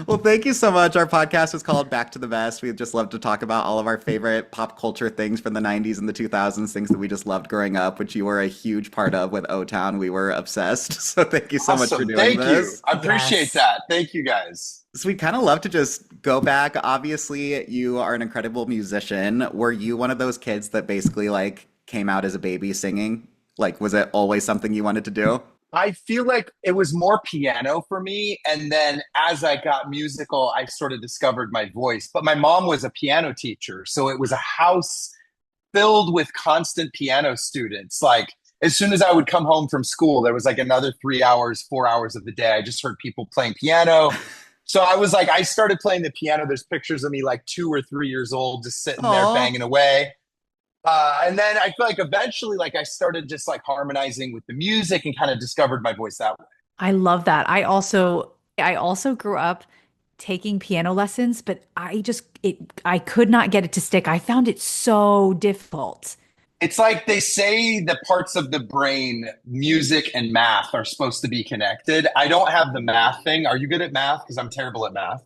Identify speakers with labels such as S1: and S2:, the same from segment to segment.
S1: Well, thank you so much. Our podcast is called Back to the Best. We'd just love to talk about all of our favorite pop culture things from the 90s and the 2000s, things that we just loved growing up, which you were a huge part of with O-Town. We were obsessed. So thank you so much for
S2: Awesome.
S1: doing
S2: Thank you.
S1: this.
S2: I appreciate
S3: Yes.
S2: that. Thank you guys.
S1: So we'd kind of love to just go back. Obviously, you are an incredible musician. Were you one of those kids that basically like came out as a baby singing? Like, was it always something you wanted to do?
S2: I feel like it was more piano for me. And then as I got musical, I sort of discovered my voice. But my mom was a piano teacher. So it was a house filled with constant piano students. Like as soon as I would come home from school, there was like another 3 hours, 4 hours of the day. I just heard people playing piano. So I was like, I started playing the piano. There's pictures of me like 2 or 3 years old, just sitting there
S1: Oh,
S2: banging away. And then I feel like eventually, like I started just like harmonizing with the music and kind of discovered my voice that way.
S3: I love that. I also grew up taking piano lessons, but I could not get it to stick. I found it so difficult.
S2: It's like they say the parts of the brain, music and math, are supposed to be connected. I don't have the math thing. Are you good at math? Because I'm terrible at math.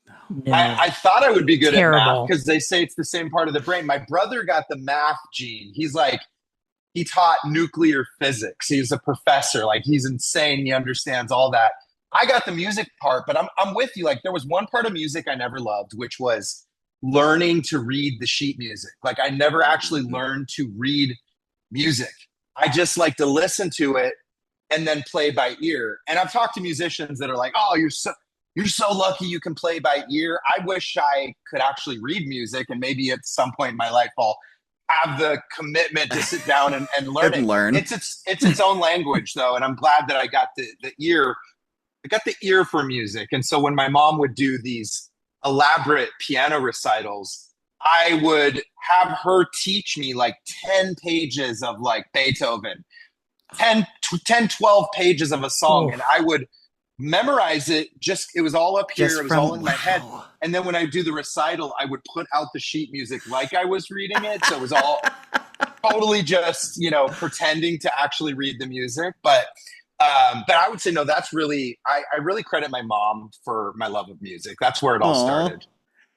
S2: I,
S3: No.
S2: I thought I would be good at math
S3: Terrible.
S2: because they say it's the same part of the brain. My brother got the math gene. He taught nuclear physics. He's a professor. Like he's insane. He understands all that. I got the music part, but I'm with you. Like there was one part of music I never loved, which was learning to read the sheet music. Like I never actually learned to read music. I just like to listen to it and then play by ear. And I've talked to musicians that are like, "Oh, you're so lucky you can play by ear." I wish I could actually read music, and maybe at some point in my life I'll have the commitment to sit down and learn
S1: and
S2: it.
S1: learn.
S2: It's its own language though, and I'm glad that I got the ear. I got the ear for music, and so when my mom would do these elaborate piano recitals, I would have her teach me like 10 pages of like Beethoven, 10, 12 pages of a song, and
S3: Oh,
S2: I would memorize it. Just it was all up here,
S1: Just
S2: it was all
S1: from,
S2: in my head.
S1: wow.
S2: And then when I do the recital, I would put out the sheet music like I was reading it, so it was all totally just pretending to actually read the music. But I would say no, that's really I really credit my mom for my love of music. That's where it all
S1: Aw.
S2: started.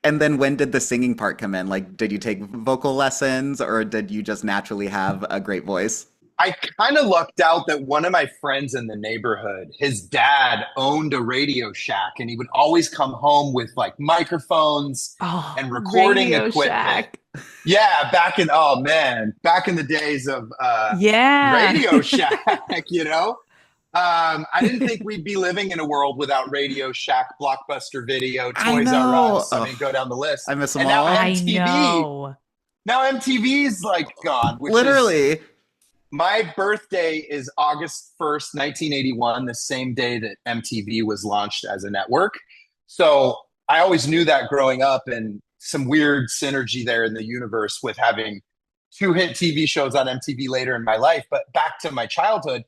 S1: And then when did the singing part come in? Like, did you take vocal lessons or did you just naturally have a great voice?
S2: I kind of lucked out that one of my friends in the neighborhood, his dad owned a Radio Shack, and he would always come home with like microphones
S3: oh,
S2: and recording
S3: Radio
S2: equipment.
S3: Shack.
S2: Yeah, oh man, back in the days of
S3: Yeah.
S2: Radio Shack, you know. I didn't think we'd be living in a world without Radio Shack, Blockbuster Video,
S1: I
S2: Toys R
S1: know.
S2: Us. I mean,
S1: Oh,
S2: go down the list.
S1: I miss them
S2: And now
S1: all.
S3: I
S2: MTV.
S3: know.
S2: Now MTV's like gone, which is
S1: Literally.
S2: my birthday is August 1st, 1981, the same day that MTV was launched as a network. So I always knew that growing up, and some weird synergy there in the universe with having two hit TV shows on MTV later in my life. But back to my childhood,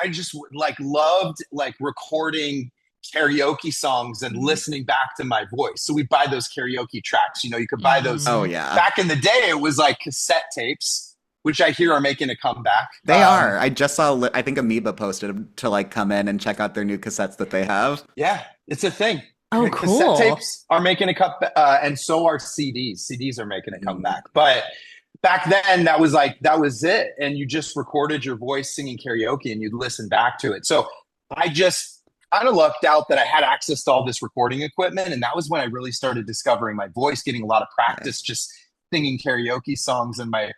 S2: I just like loved like recording karaoke songs and listening back to my voice. So we buy those karaoke tracks. You could buy those
S1: Oh,
S3: Hmm.
S1: yeah.
S2: back in the day. It was like cassette tapes, which I hear are making a comeback.
S1: They are. I just saw, I think Amoeba posted to like come in and check out their new cassettes that they have.
S2: Yeah, it's a thing.
S3: Oh,
S2: Cassette
S3: cool.
S2: tapes are making a comeback, and so are CDs. CDs are making a
S1: Mm.
S2: comeback. But back then, that was it, and you just recorded your voice singing karaoke, and you'd listen back to it. So I just kind of lucked out that I had access to all this recording equipment, and that was when I really started discovering my voice, getting a lot of practice just singing karaoke songs in my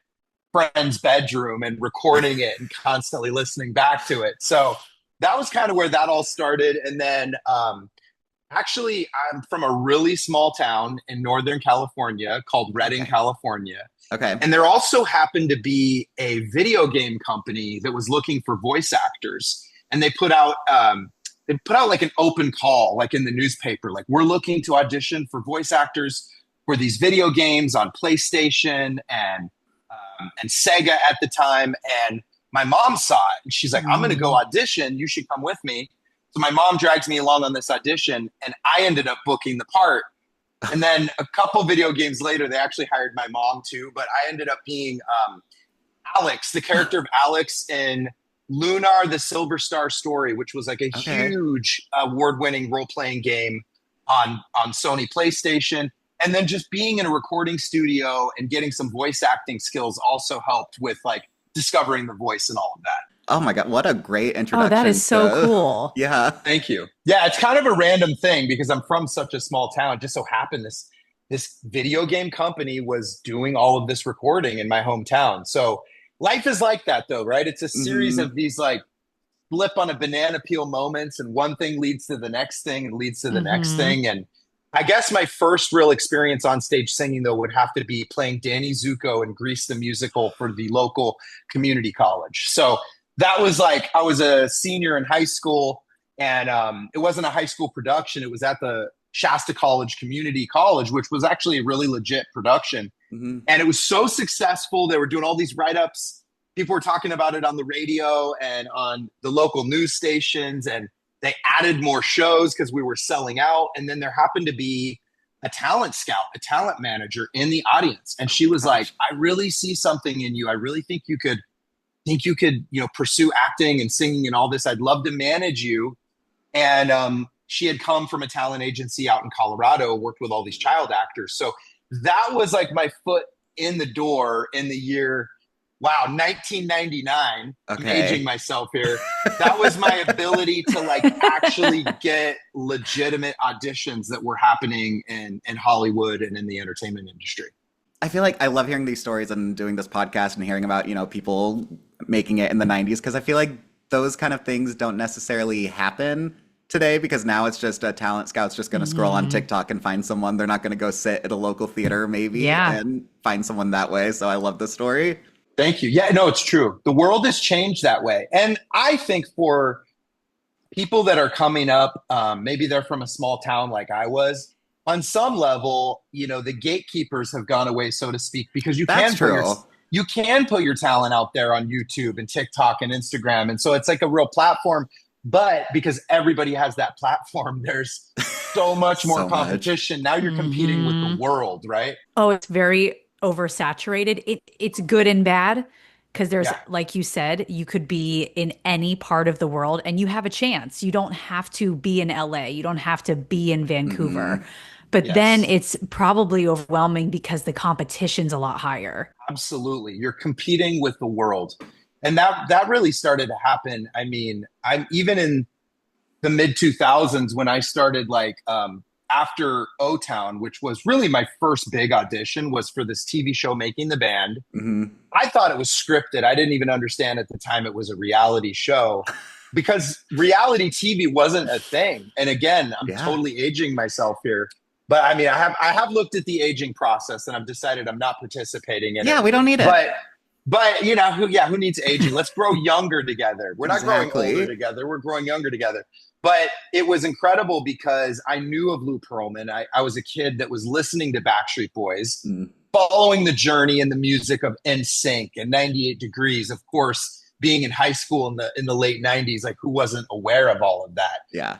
S2: friend's bedroom and recording it and constantly listening back to it. So that was kind of where that all started, and then. Actually, I'm from a really small town in Northern California called Redding,
S1: Okay.
S2: California.
S1: Okay.
S2: And there also happened to be a video game company that was looking for voice actors. And they put out like an open call, like in the newspaper, like we're looking to audition for voice actors for these video games on PlayStation and Sega at the time. And my mom saw it and she's like, "I'm going to go
S3: Mm.
S2: audition. You should come with me." So my mom drags me along on this audition, and I ended up booking the part. And then a couple video games later, they actually hired my mom too. But I ended up being Alex, the character of Alex in Lunar, the Silver Star Story, which was like a
S1: Okay.
S2: huge award-winning role-playing game on Sony PlayStation. And then just being in a recording studio and getting some voice acting skills also helped with like discovering the voice and all of that.
S1: Oh my God, what a great
S3: Oh, that
S1: introduction
S3: is so
S1: to
S3: cool.
S1: yeah.
S2: Thank you. Yeah, it's kind of a random thing because I'm from such a small town. It just so happened this video game company was doing all of this recording in my hometown. So life is like that though, right? It's a series
S1: Hmm.
S2: of these like flip on a banana peel moments, and one thing leads to the next thing and leads to the next
S3: Hmm.
S2: thing. And I guess my first real experience on stage singing though would have to be playing Danny Zuko in Grease the musical for the local community college. So that was like I was a senior in high school, and it wasn't a high school production. It was at the Shasta College Community College, which was actually a really legit production.
S1: Hmm.
S2: And it was so successful. They were doing all these write-ups. People were talking about it on the radio and on the local news stations, and they added more shows because we were selling out. And then there happened to be a talent scout, a talent manager in the audience, and she was like, "I really see something in you. I really think you could, pursue acting and singing and all this. I'd love to manage you." And she had come from a talent agency out in Colorado, worked with all these child actors. So that was like my foot in the door in the year, wow, 1999. I'm aging
S1: Okay.
S2: myself here. That was my ability to like actually get legitimate auditions that were happening in Hollywood and in the entertainment industry.
S1: I feel like I love hearing these stories and doing this podcast and hearing about, people making it in the 90s because I feel like those kind of things don't necessarily happen today because now it's just a talent scout's just going to scroll on
S3: Hmm.
S1: TikTok and find someone. They're not going to go sit at a local theater maybe
S3: Yeah.
S1: and find someone that way. So I love the story.
S2: Thank you. Yeah, no, it's true. The world has changed that way. And I think for people that are coming up, maybe they're from a small town like I was, on some level, the gatekeepers have gone away, so to speak, because
S1: That's true.
S2: you can put your talent out there on YouTube and TikTok and Instagram. And so it's like a real platform. But because everybody has that platform, there's so much more
S1: So much.
S2: competition. Now you're competing with the
S3: Hmm.
S2: world, right?
S3: Oh, it's very oversaturated. It's good and bad because there's,
S2: Yeah.
S3: like you said, you could be in any part of the world and you have a chance. You don't have to be in LA. You don't have to be in Vancouver.
S1: Hmm.
S3: But then
S2: Yes.
S3: it's probably overwhelming because the competition's a lot higher.
S2: Absolutely. You're competing with the world. And that really started to happen. I mean, I'm even in the mid 2000s when I started like after O Town, which was really my first big audition, was for this TV show Making the Band.
S1: Hmm.
S2: I thought it was scripted. I didn't even understand at the time it was a reality show because reality TV wasn't a thing. And again, I'm
S1: Yeah.
S2: totally aging myself here. But I mean, I have looked at the aging process and I've decided I'm not participating in it.
S1: Yeah, we don't need it.
S2: But who needs aging? Let's grow younger together. We're not growing older
S1: Exactly.
S2: together. We're growing younger together. But it was incredible because I knew of Lou Pearlman. I was a kid that was listening to Backstreet Boys,
S1: Mm.
S2: following the journey and the music of NSYNC and 98 Degrees. Of course, being in high school in the late 90s, like who wasn't aware of all of that?
S1: Yeah.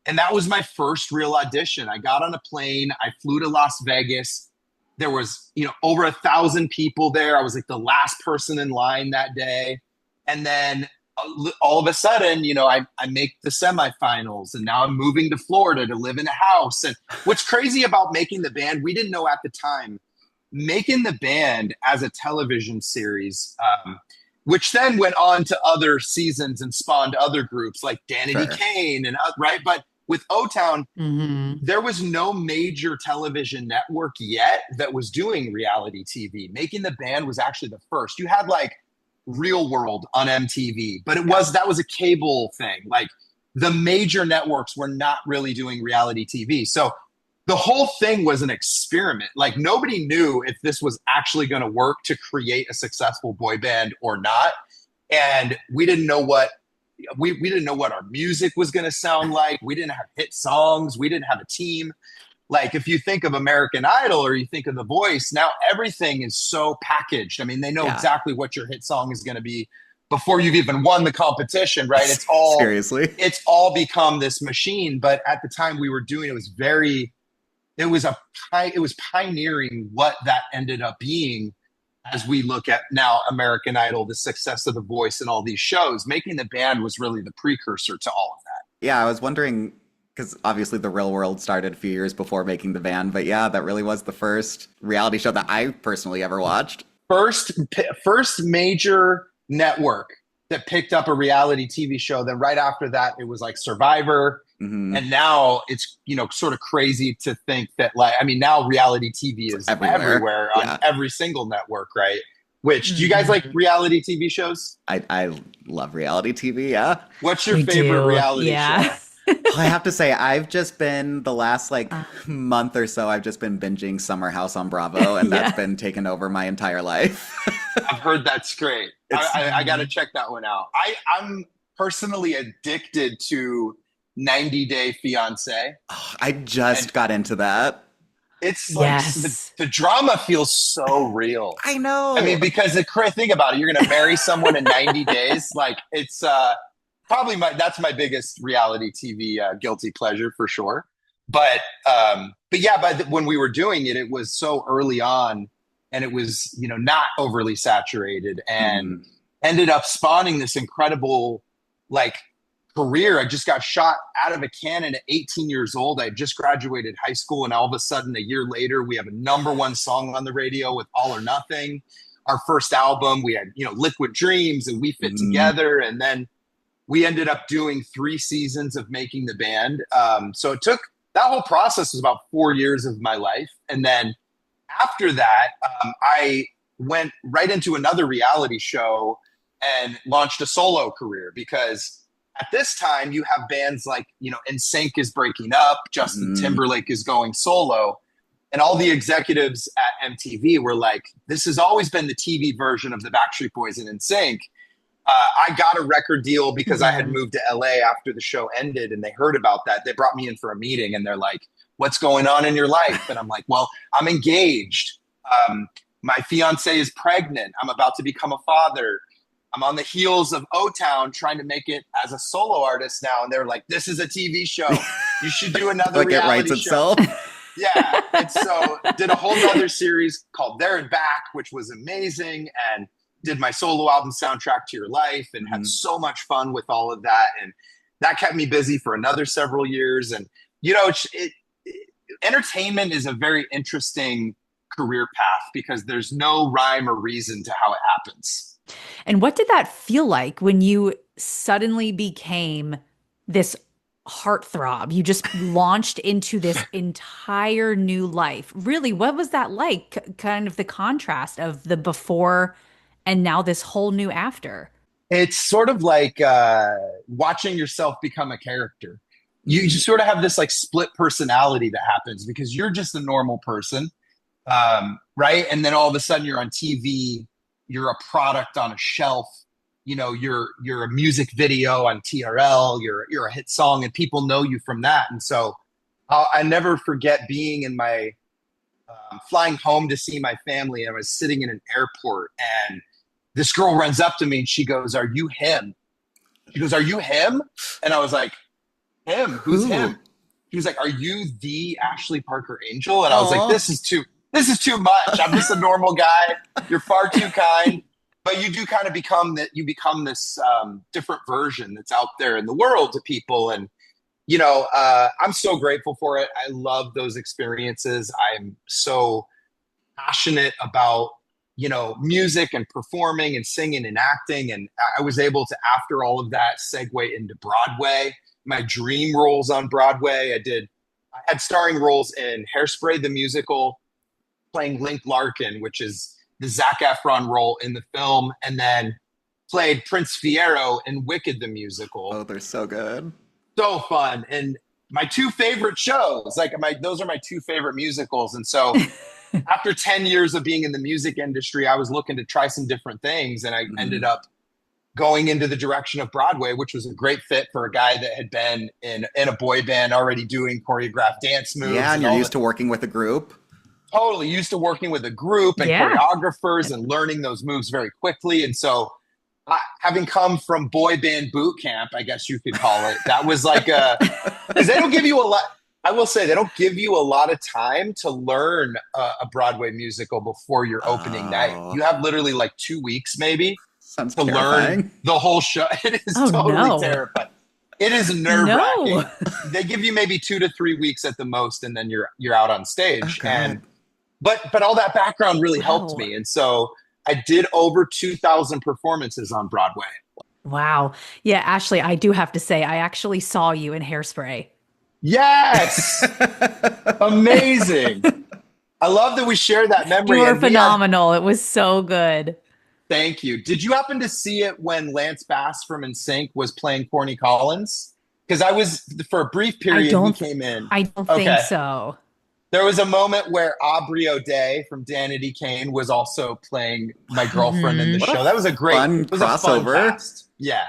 S2: And that was my first real audition. I got on a plane. I flew to Las Vegas. There was, over 1,000 people there. I was like the last person in line that day. And then all of a sudden, I make the semifinals and now I'm moving to Florida to live in a house. And what's crazy about Making the Band, we didn't know at the time, Making the Band as a television series, which then went on to other seasons and spawned other groups like Danity
S1: Sure.
S2: Kane and right. But with O Town,
S3: Hmm.
S2: there was no major television network yet that was doing reality TV. Making the Band was actually the first. You had like Real World on MTV, but that was a cable thing. Like the major networks were not really doing reality TV. So the whole thing was an experiment. Like nobody knew if this was actually going to work to create a successful boy band or not. And we didn't know what we didn't know what our music was going to sound like. We didn't have hit songs. We didn't have a team. Like if you think of American Idol or you think of The Voice, now everything is so packaged. I mean, they know
S1: Yeah.
S2: exactly what your hit song is going to be before you've even won the competition, right?
S1: Seriously.
S2: It's all become this machine. But at the time we were doing it was pioneering what that ended up being. As we look at now American Idol, the success of The Voice and all these shows, Making the Band was really the precursor to all of that.
S1: Yeah, I was wondering because obviously the real world started a few years before making the band. But yeah, that really was the first reality show that I personally ever watched.
S2: First major network that picked up a reality TV show. Then right after that, it was like Survivor.
S1: Hmm.
S2: And now it's, sort of crazy to think that now reality TV is everywhere on
S1: Yeah.
S2: every single network, right? Which, do you guys like reality TV shows?
S1: I love reality TV. Yeah.
S2: What's your
S3: We
S2: favorite
S3: do.
S2: reality
S3: Yeah.
S2: show?
S1: I have to say, I've just been the last like month or so, I've just been binging Summer House on Bravo, and that's
S3: Yeah.
S1: been taken over my entire life.
S2: I've heard that's great. I got to check that one out. I'm personally addicted to 90 Day Fiance.
S1: I just
S2: And
S1: got into that.
S2: it's like
S3: Yes.
S2: the drama feels so real.
S1: I know.
S2: I mean, because think about it, you're going to marry someone in 90 days. Like it's probably that's my biggest reality TV guilty pleasure for sure. But yeah, when we were doing it, it was so early on, and it was not overly saturated, and ended up spawning this incredible like career. I just got shot out of a cannon at 18 years old. I had just graduated high school, and all of a sudden, a year later, we have a #1 song on the radio with All or Nothing. Our first album, we had Liquid Dreams and We Fit Together, and then we ended up doing 3 seasons of making the band. So it took that whole process was about 4 years of my life, and then after that, I went right into another reality show and launched a solo career, because at this time you have bands like NSYNC is breaking up, Justin Timberlake is going solo, and all the executives at MTV were like, this has always been the TV version of the Backstreet Boys and NSYNC. I got a record deal because I had moved to LA after the show ended, and they heard about that. They brought me in for a meeting, and they're like, what's going on in your life? And I'm like, well, I'm engaged. My fiance is pregnant. I'm about to become a father. I'm on the heels of O-Town trying to make it as a solo artist now. And they're like, this is a TV show. You should do another
S1: like it
S2: reality
S1: writes
S2: show.
S1: itself.
S2: Yeah. And so did a whole other series called There and Back, which was amazing. And did my solo album Soundtrack to Your Life, and had so much fun with all of that. And that kept me busy for another several years. And, entertainment is a very interesting career path, because there's no rhyme or reason to how it happens.
S3: And what did that feel like when you suddenly became this heartthrob? You just launched into this entire new life. Really, what was that like? Kind of the contrast of the before and now this whole new after.
S2: It's sort of like watching yourself become a character. You just sort of have this like split personality that happens, because you're just a normal person, right? And then all of a sudden you're on TV, you're a product on a shelf, you're a music video on TRL, you're a hit song, and people know you from that. And so I never forget being in my flying home to see my family. I was sitting in an airport, and this girl runs up to me and she goes, "Are you him?" She goes, "Are you him?" And I was like, "Him? Who's him?" She was like, "Are you the Ashley Parker Angel?" And I was like, this is too much. I'm just a normal guy. You're far too kind. But you do kind of become this different version that's out there in the world to people. And, I'm so grateful for it. I love those experiences. I'm so passionate about, music and performing and singing and acting. And I was able to, after all of that, segue into Broadway. My dream roles on Broadway. I had starring roles in Hairspray, the musical, playing Link Larkin, which is the Zac Efron role in the film, and then played Prince Fiero in Wicked, the musical.
S1: Oh, they're so good.
S2: So fun. And my 2 favorite shows, those are my 2 favorite musicals. And so after 10 years of being in the music industry, I was looking to try some different things, and I ended up going into the direction of Broadway, which was a great fit for a guy that had been in a boy band already doing choreographed dance moves.
S1: Yeah, and you're used to working with a group.
S2: Totally used to working with a group and choreographers and learning those moves very quickly. And so having come from boy band boot camp, I guess you could call it, that was like because they don't give you a lot. I will say they don't give you a lot of time to learn a Broadway musical before your opening night. You have literally like 2 weeks maybe
S1: Sounds
S2: to
S1: terrifying.
S2: learn the whole show. It is totally terrifying. It is nerve-wracking.
S3: No.
S2: They give you maybe 2 to 3 weeks at the most, and then you're out on
S1: Oh
S2: stage.
S1: God.
S2: But all that background really helped
S3: Wow.
S2: me. And so I did over 2,000 performances on Broadway.
S3: Wow. Yeah, Ashley, I do have to say, I actually saw you in Hairspray.
S2: Yes. Amazing. I love that we share that
S3: You
S2: memory.
S3: were
S2: And
S3: phenomenal. It was so good.
S2: thank you. Did you happen to see it when Lance Bass from NSYNC was playing Corny Collins? Because I was, for a brief
S3: I
S2: period, he
S3: don't
S2: came in.
S3: I don't think
S2: Okay.
S3: so.
S2: There was a moment where Aubrey O'Day from Danity Kane was also playing my girlfriend in the
S3: Mhm.
S1: What a
S2: show. That was a great
S1: fun
S2: it was a fun
S1: crossover.
S2: cast. Yeah.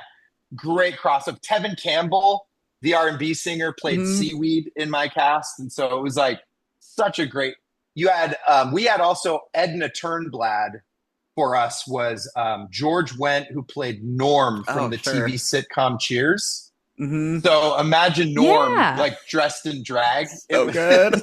S2: Great crossover. Tevin Campbell, the R&B singer, played
S1: Mhm.
S2: Seaweed in my cast. And so it was like such a great you had we had also Edna Turnblad for us was George Wendt, who played Norm from
S1: Oh,
S2: the
S1: sure.
S2: TV sitcom Cheers.
S1: Hmm.
S2: So imagine Norm
S3: Yeah.
S2: like dressed in drag.
S1: So good.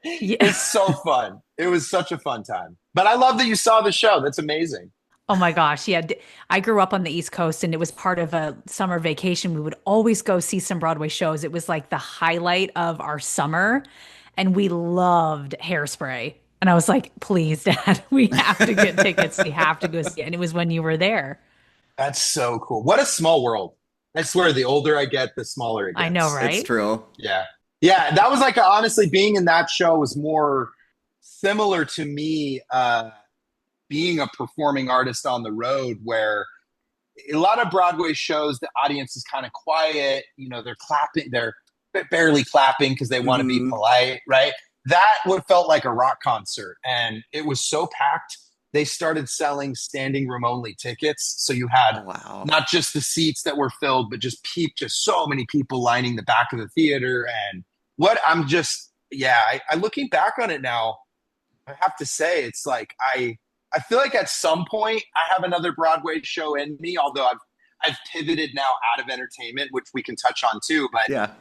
S2: It was so fun. It was such a fun time. But I love that you saw the show. That's amazing.
S3: Oh my gosh. Yeah. I grew up on the East Coast and it was part of a summer vacation. We would always go see some Broadway shows. It was like the highlight of our summer. And we loved Hairspray. And I was like, please, Dad, we have to get tickets. We have to go see it. And it was when you were there.
S2: That's so cool. What a small world. I swear, the older I get, the smaller it gets.
S3: I know,
S1: It's
S3: right?
S1: true.
S2: Yeah. Yeah. That was like, honestly, being in that show was more similar to me being a performing artist on the road, where a lot of Broadway shows, the audience is kind of quiet. You know, they're clapping, they're barely clapping because they want to be
S1: Mhm.
S2: polite, right? That would felt like a rock concert, and it was so packed. They started selling standing room only tickets, so you had
S1: Oh, wow.
S2: not just the seats that were filled, but just so many people lining the back of the theater. And what I'm just, yeah, I looking back on it now, I have to say, it's like I feel like at some point I have another Broadway show in me, although I've pivoted now out of entertainment, which we can touch on too.
S1: Yeah.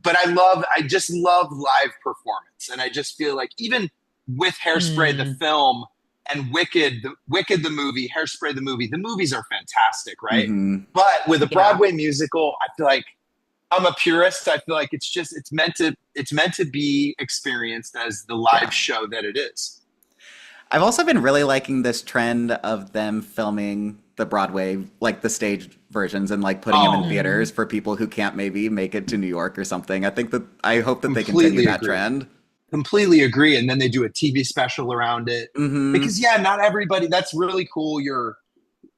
S2: But I just love live performance, and I just feel like even with Hairspray the
S3: Mm,
S2: film and Wicked the movie, Hairspray the movies are fantastic, right?
S1: Hmm.
S2: But with a
S3: yeah.
S2: Broadway musical, I feel like I'm a purist. I feel like it's meant to be experienced as the live
S1: Yeah.
S2: show that it is.
S1: I've also been really liking this trend of them filming the Broadway, like the stage versions, and like putting them in
S2: Oh,
S3: mm.
S1: theaters for people who can't maybe make it to New York or something. I hope that they continue
S2: completely
S1: that
S2: agree.
S1: trend.
S2: Completely agree. And then they do a TV special around it.
S1: Hmm.
S2: Because yeah, not everybody, that's really cool. You're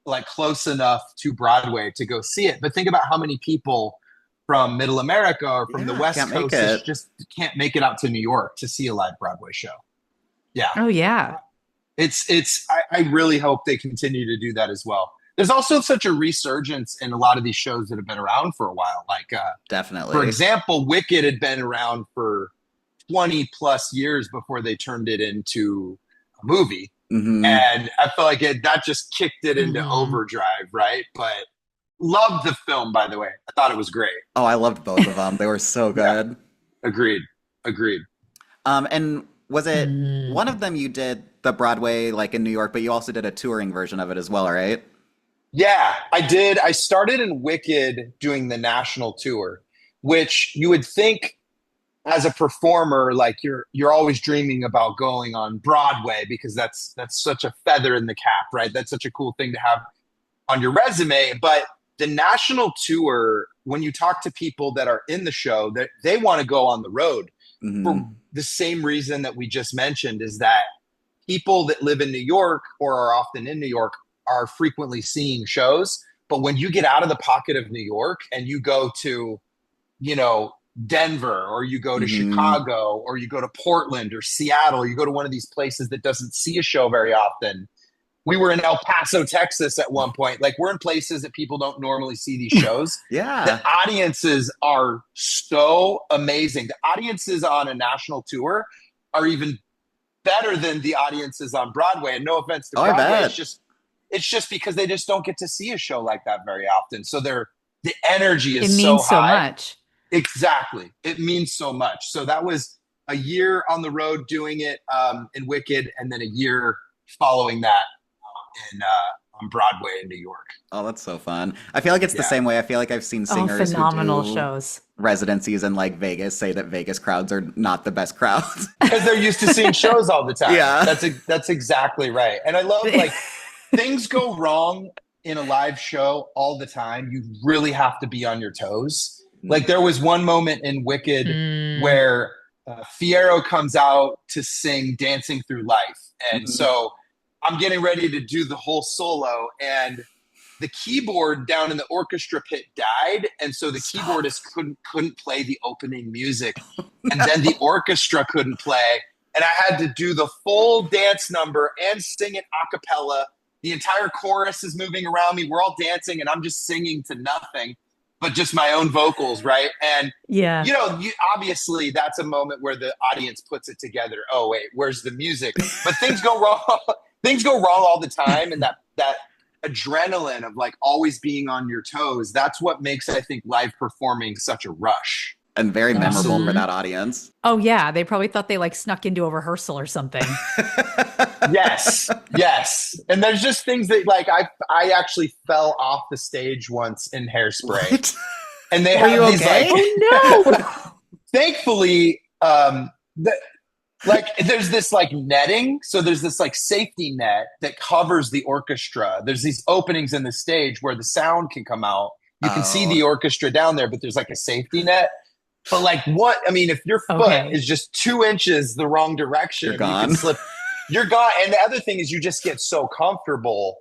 S2: like close enough to Broadway to go see it. But think about how many people from Middle America or from the
S1: Yeah,
S2: West
S1: can't make
S2: Coast
S1: it.
S2: just can't make it out to New York to see a live Broadway show. Yeah.
S3: Oh, yeah.
S2: I really hope they continue to do that as well. There's also such a resurgence in a lot of these shows that have been around for a while. Like, for
S1: Definitely.
S2: example, Wicked had been around for 20 plus years before they turned it into a movie.
S1: Hmm.
S2: And I feel like that just kicked it into
S3: Hmm.
S2: overdrive, right? But loved the film, by the way. I thought it was great.
S1: Oh, I loved both of them. They were so
S2: Yeah,
S1: good.
S2: agreed. Agreed.
S1: And was it one of
S3: Mm.
S1: them you did the Broadway like in New York, but you also did a touring version of it as well, right?
S2: Yeah, I did. I started in Wicked doing the national tour, which you would think as a performer, like you're always dreaming about going on Broadway because that's such a feather in the cap, right? That's such a cool thing to have on your resume. But the national tour, when you talk to people that are in the show, that they want to go on the road for
S1: Hmm.
S2: the same reason that we just mentioned, is that people that live in New York or are often in New York are frequently seeing shows. But when you get out of the pocket of New York and you go to, you know, Denver, or you go to
S1: Hmm.
S2: Chicago, or you go to Portland or Seattle, you go to one of these places that doesn't see a show very often. We were in El Paso, Texas at one point. Like, we're in places that people don't normally see these shows. The
S1: Yeah.
S2: audiences are so amazing. The audiences on a national tour are even better than the audiences on Broadway. And no offense to
S1: Oh, I
S2: Broadway,
S1: bet.
S2: it's just because they just don't get to see a show like that very often. So the energy
S3: It
S2: is so
S3: means so
S2: high.
S3: much.
S2: Exactly. It means so much. So that was a year on the road doing it in Wicked, and then a year following that on Broadway in New York.
S1: Oh, that's so fun. I feel like it's the
S2: Yeah.
S1: same way. I feel like I've seen
S3: Oh,
S1: singers who
S3: phenomenal
S1: do
S3: shows.
S1: residencies in like Vegas say that Vegas crowds are not the best crowds.
S2: Because they're used to seeing shows all the time.
S1: Yeah.
S2: That's exactly right. And I love like things go wrong in a live show all the time. You really have to be on your toes. Like there was one moment in Wicked
S3: Mm.
S2: where Fiyero comes out to sing Dancing Through Life. And
S1: Mhm.
S2: so I'm getting ready to do the whole solo, and the keyboard down in the orchestra pit died, and so the keyboardist couldn't play the opening music, and then the orchestra couldn't play, and I had to do the full dance number and sing it a cappella. The entire chorus is moving around me. We're all dancing, and I'm just singing to nothing but just my own vocals, right? And
S3: Yeah.
S2: obviously that's a moment where the audience puts it together. Oh wait, where's the music? But things go wrong. Things go wrong all the time, and that adrenaline of like always being on your toes, that's what makes, I think, live performing such a rush.
S1: And very memorable for
S3: Mhm.
S1: that audience.
S3: Oh yeah, they probably thought they like snuck into a rehearsal or something.
S2: Yes. And there's just things that like I actually fell off the stage once in Hairspray.
S1: What?
S2: And they
S1: Were
S2: have
S1: you
S2: these
S1: okay?
S2: like
S3: Oh no.
S2: thankfully like there's this like netting, so there's this like safety net that covers the orchestra. There's these openings in the stage where the sound can come out. You can see the orchestra down there, but there's like a safety net. But like what, I mean, if your foot
S3: Okay.
S2: is just 2 inches the wrong direction,
S1: You're
S2: you
S1: gone.
S2: can slip. You're gone. And the other thing is you just get so comfortable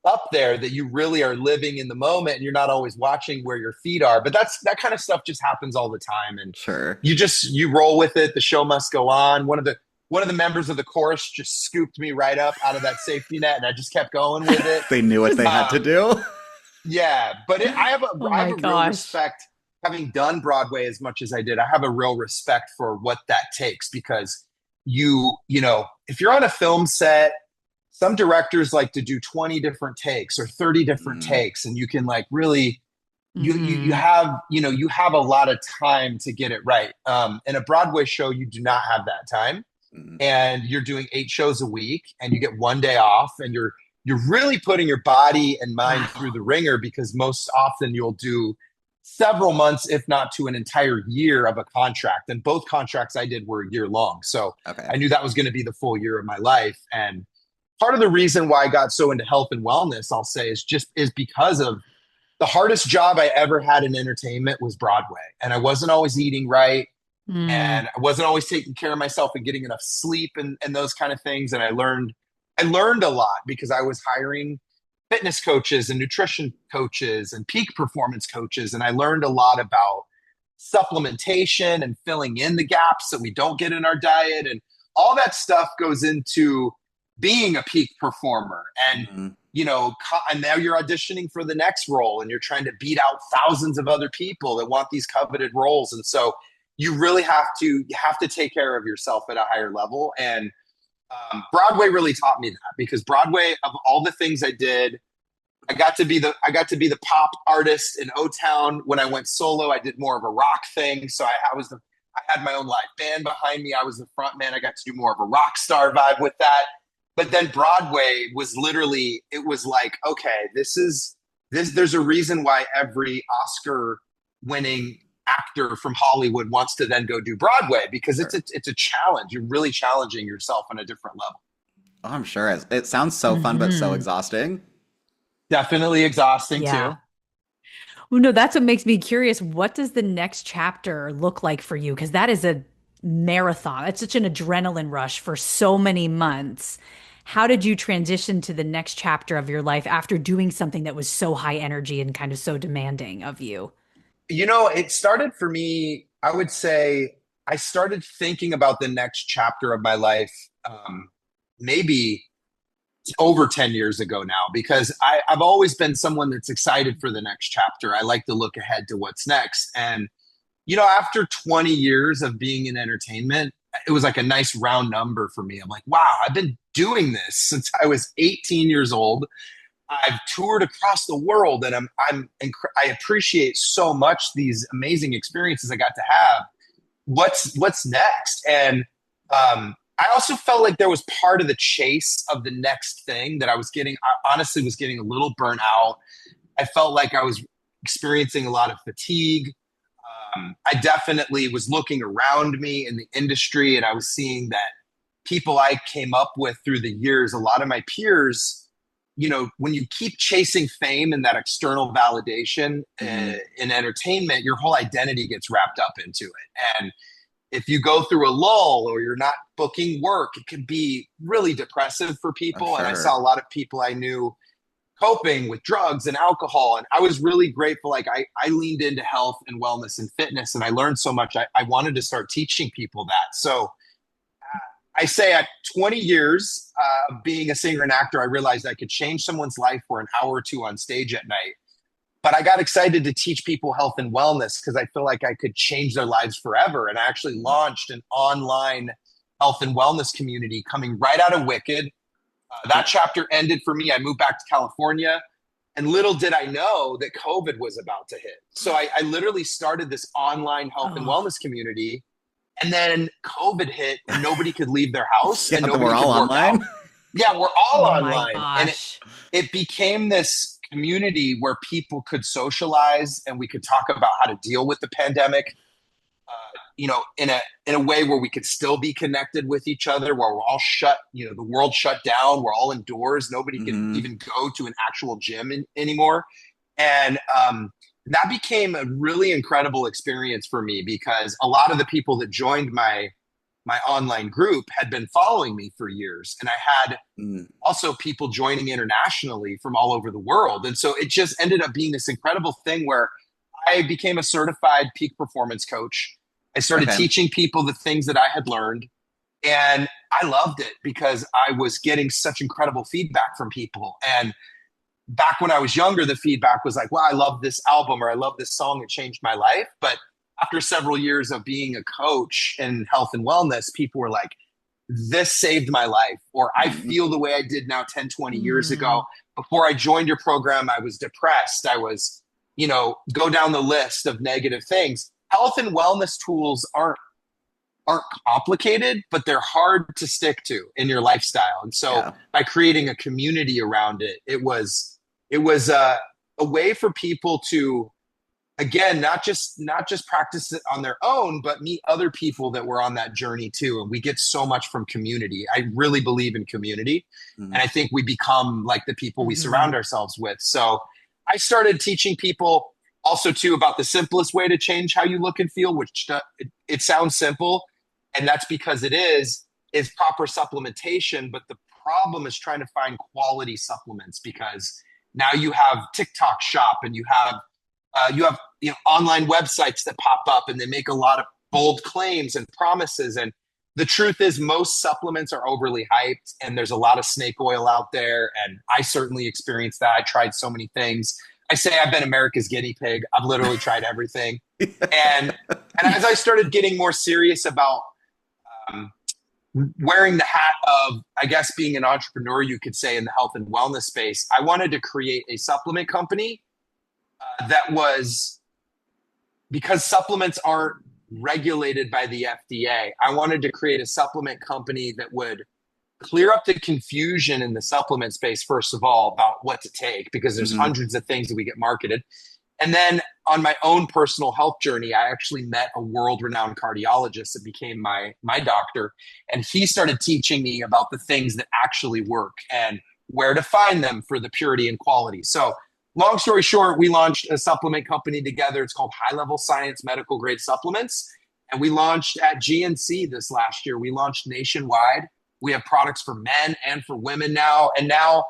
S2: up there that you really are living in the moment, and you're not always watching where your feet are. But that kind of stuff just happens all the time. And
S1: Sure.
S2: you roll with it. The show must go on. One of the members of the chorus just scooped me right up out of that safety net, and I just kept going with it.
S1: They knew what they had to do.
S2: Yeah, but I have a
S3: my
S2: real
S3: gosh.
S2: respect, having done Broadway as much as I did. I have a real respect for what that takes, because you know, if you're on a film set, some directors like to do 20 different takes or 30 different takes, and you can like really you have you have a lot of time to get it right. In a Broadway show, you do not have that time, and you're doing 8 shows a week, and you get 1 day off, and you're really putting your body and mind through the ringer, because most often you'll do several months, if not to an entire year of a contract. And both contracts I did were a year long. So
S1: Okay.
S2: I knew that was going to be the full year of my life. And part of the reason why I got so into health and wellness, I'll say, is because of the hardest job I ever had in entertainment was Broadway. And I wasn't always eating right. And I wasn't always taking care of myself and getting enough sleep and those kind of things. And I learned a lot, because I was hiring fitness coaches and nutrition coaches and peak performance coaches. And I learned a lot about supplementation and filling in the gaps that we don't get in our diet. And all that stuff goes into being a peak performer. And, and now you're auditioning for the next role, and you're trying to beat out thousands of other people that want these coveted roles. And so you really have to take care of yourself at a higher level. And Broadway really taught me that, because Broadway, of all the things I did, I got to be the pop artist in O-Town. When I went solo, I did more of a rock thing. So I had my own live band behind me. I was the front man. I got to do more of a rock star vibe with that. But then Broadway was literally, it was like, okay, there's a reason why every Oscar winning actor from Hollywood wants to then go do Broadway, because it's a challenge. You're really challenging yourself on a different level.
S1: Oh, I'm sure. It sounds so fun, but so exhausting.
S2: Definitely exhausting too.
S3: Well, no, that's what makes me curious. What does the next chapter look like for you? Because that is a marathon. It's such an adrenaline rush for so many months. How did you transition to the next chapter of your life after doing something that was so high energy and kind of so demanding of you?
S2: It started for me, I would say I started thinking about the next chapter of my life maybe over 10 years ago now, because I've always been someone that's excited for the next chapter. I like to look ahead to what's next. And, after 20 years of being in entertainment, it was like a nice round number for me. I'm like, wow, I've been doing this since I was 18 years old. I've toured across the world, and I appreciate so much these amazing experiences I got to have. What's next? And I also felt like there was part of the chase of the next thing that I honestly was getting a little burnt out. I felt like I was experiencing a lot of fatigue. I definitely was looking around me in the industry, and I was seeing that people I came up with through the years, a lot of my peers, when you keep chasing fame and that external validation in entertainment, your whole identity gets wrapped up into it. And if you go through a lull or you're not booking work, it can be really depressive for people.
S1: Sure.
S2: And I saw a lot of people I knew coping with drugs and alcohol. And I was really grateful. Like I leaned into health and wellness and fitness, and I learned so much. I wanted to start teaching people that. So I say at 20 years of being a singer and actor, I realized I could change someone's life for an hour or two on stage at night. But I got excited to teach people health and wellness because I feel like I could change their lives forever. And I actually launched an online health and wellness community coming right out of Wicked. That chapter ended for me. I moved back to California, and little did I know that COVID was about to hit. So I literally started this online health and wellness community, and then COVID hit, and nobody could leave their house, and nobody
S1: we're all
S2: could work
S1: online.
S2: out. Yeah, we're all
S3: Oh my
S2: online, and
S3: gosh.
S2: it became this community where people could socialize, and we could talk about how to deal with the pandemic. In a way where we could still be connected with each other, where we're all shut, the world shut down, we're all indoors, nobody can even go to an actual gym anymore. And that became a really incredible experience for me because a lot of the people that joined my online group had been following me for years. And I had also people joining internationally from all over the world. And so it just ended up being this incredible thing where I became a certified peak performance coach. I started teaching people the things that I had learned, and I loved it because I was getting such incredible feedback from people. And back when I was younger, the feedback was like, wow, I love this album or I love this song. It changed my life. But after several years of being a coach in health and wellness, people were like, this saved my life, or I feel the way I did now 10, 20 years ago. Before I joined your program, I was depressed. I was, go down the list of negative things. Health and wellness tools aren't complicated, but they're hard to stick to in your lifestyle. And so by creating a community around it, it was a way for people to, again, not just practice it on their own, but meet other people that were on that journey too. And we get so much from community. I really believe in community. And I think we become like the people we surround ourselves with. So I started teaching people also too about the simplest way to change how you look and feel, which it sounds simple. And that's because it is proper supplementation. But the problem is trying to find quality supplements, because now you have TikTok shop and you have online websites that pop up and they make a lot of bold claims and promises. And the truth is most supplements are overly hyped, and there's a lot of snake oil out there. And I certainly experienced that. I tried so many things. I say I've been America's guinea pig. I've literally tried everything. And as I started getting more serious about wearing the hat of, I guess, being an entrepreneur, you could say, in the health and wellness space, I wanted to create a supplement company that was, because supplements aren't regulated by the FDA, I wanted to create a supplement company that would clear up the confusion in the supplement space, first of all, about what to take, because there's hundreds of things that we get marketed. And then on my own personal health journey, I actually met a world-renowned cardiologist that became my doctor. And he started teaching me about the things that actually work and where to find them for the purity and quality. So long story short, we launched a supplement company together. It's called High Level Science Medical Grade Supplements. And we launched at GNC this last year. We launched nationwide. We have products for men and for women now, and now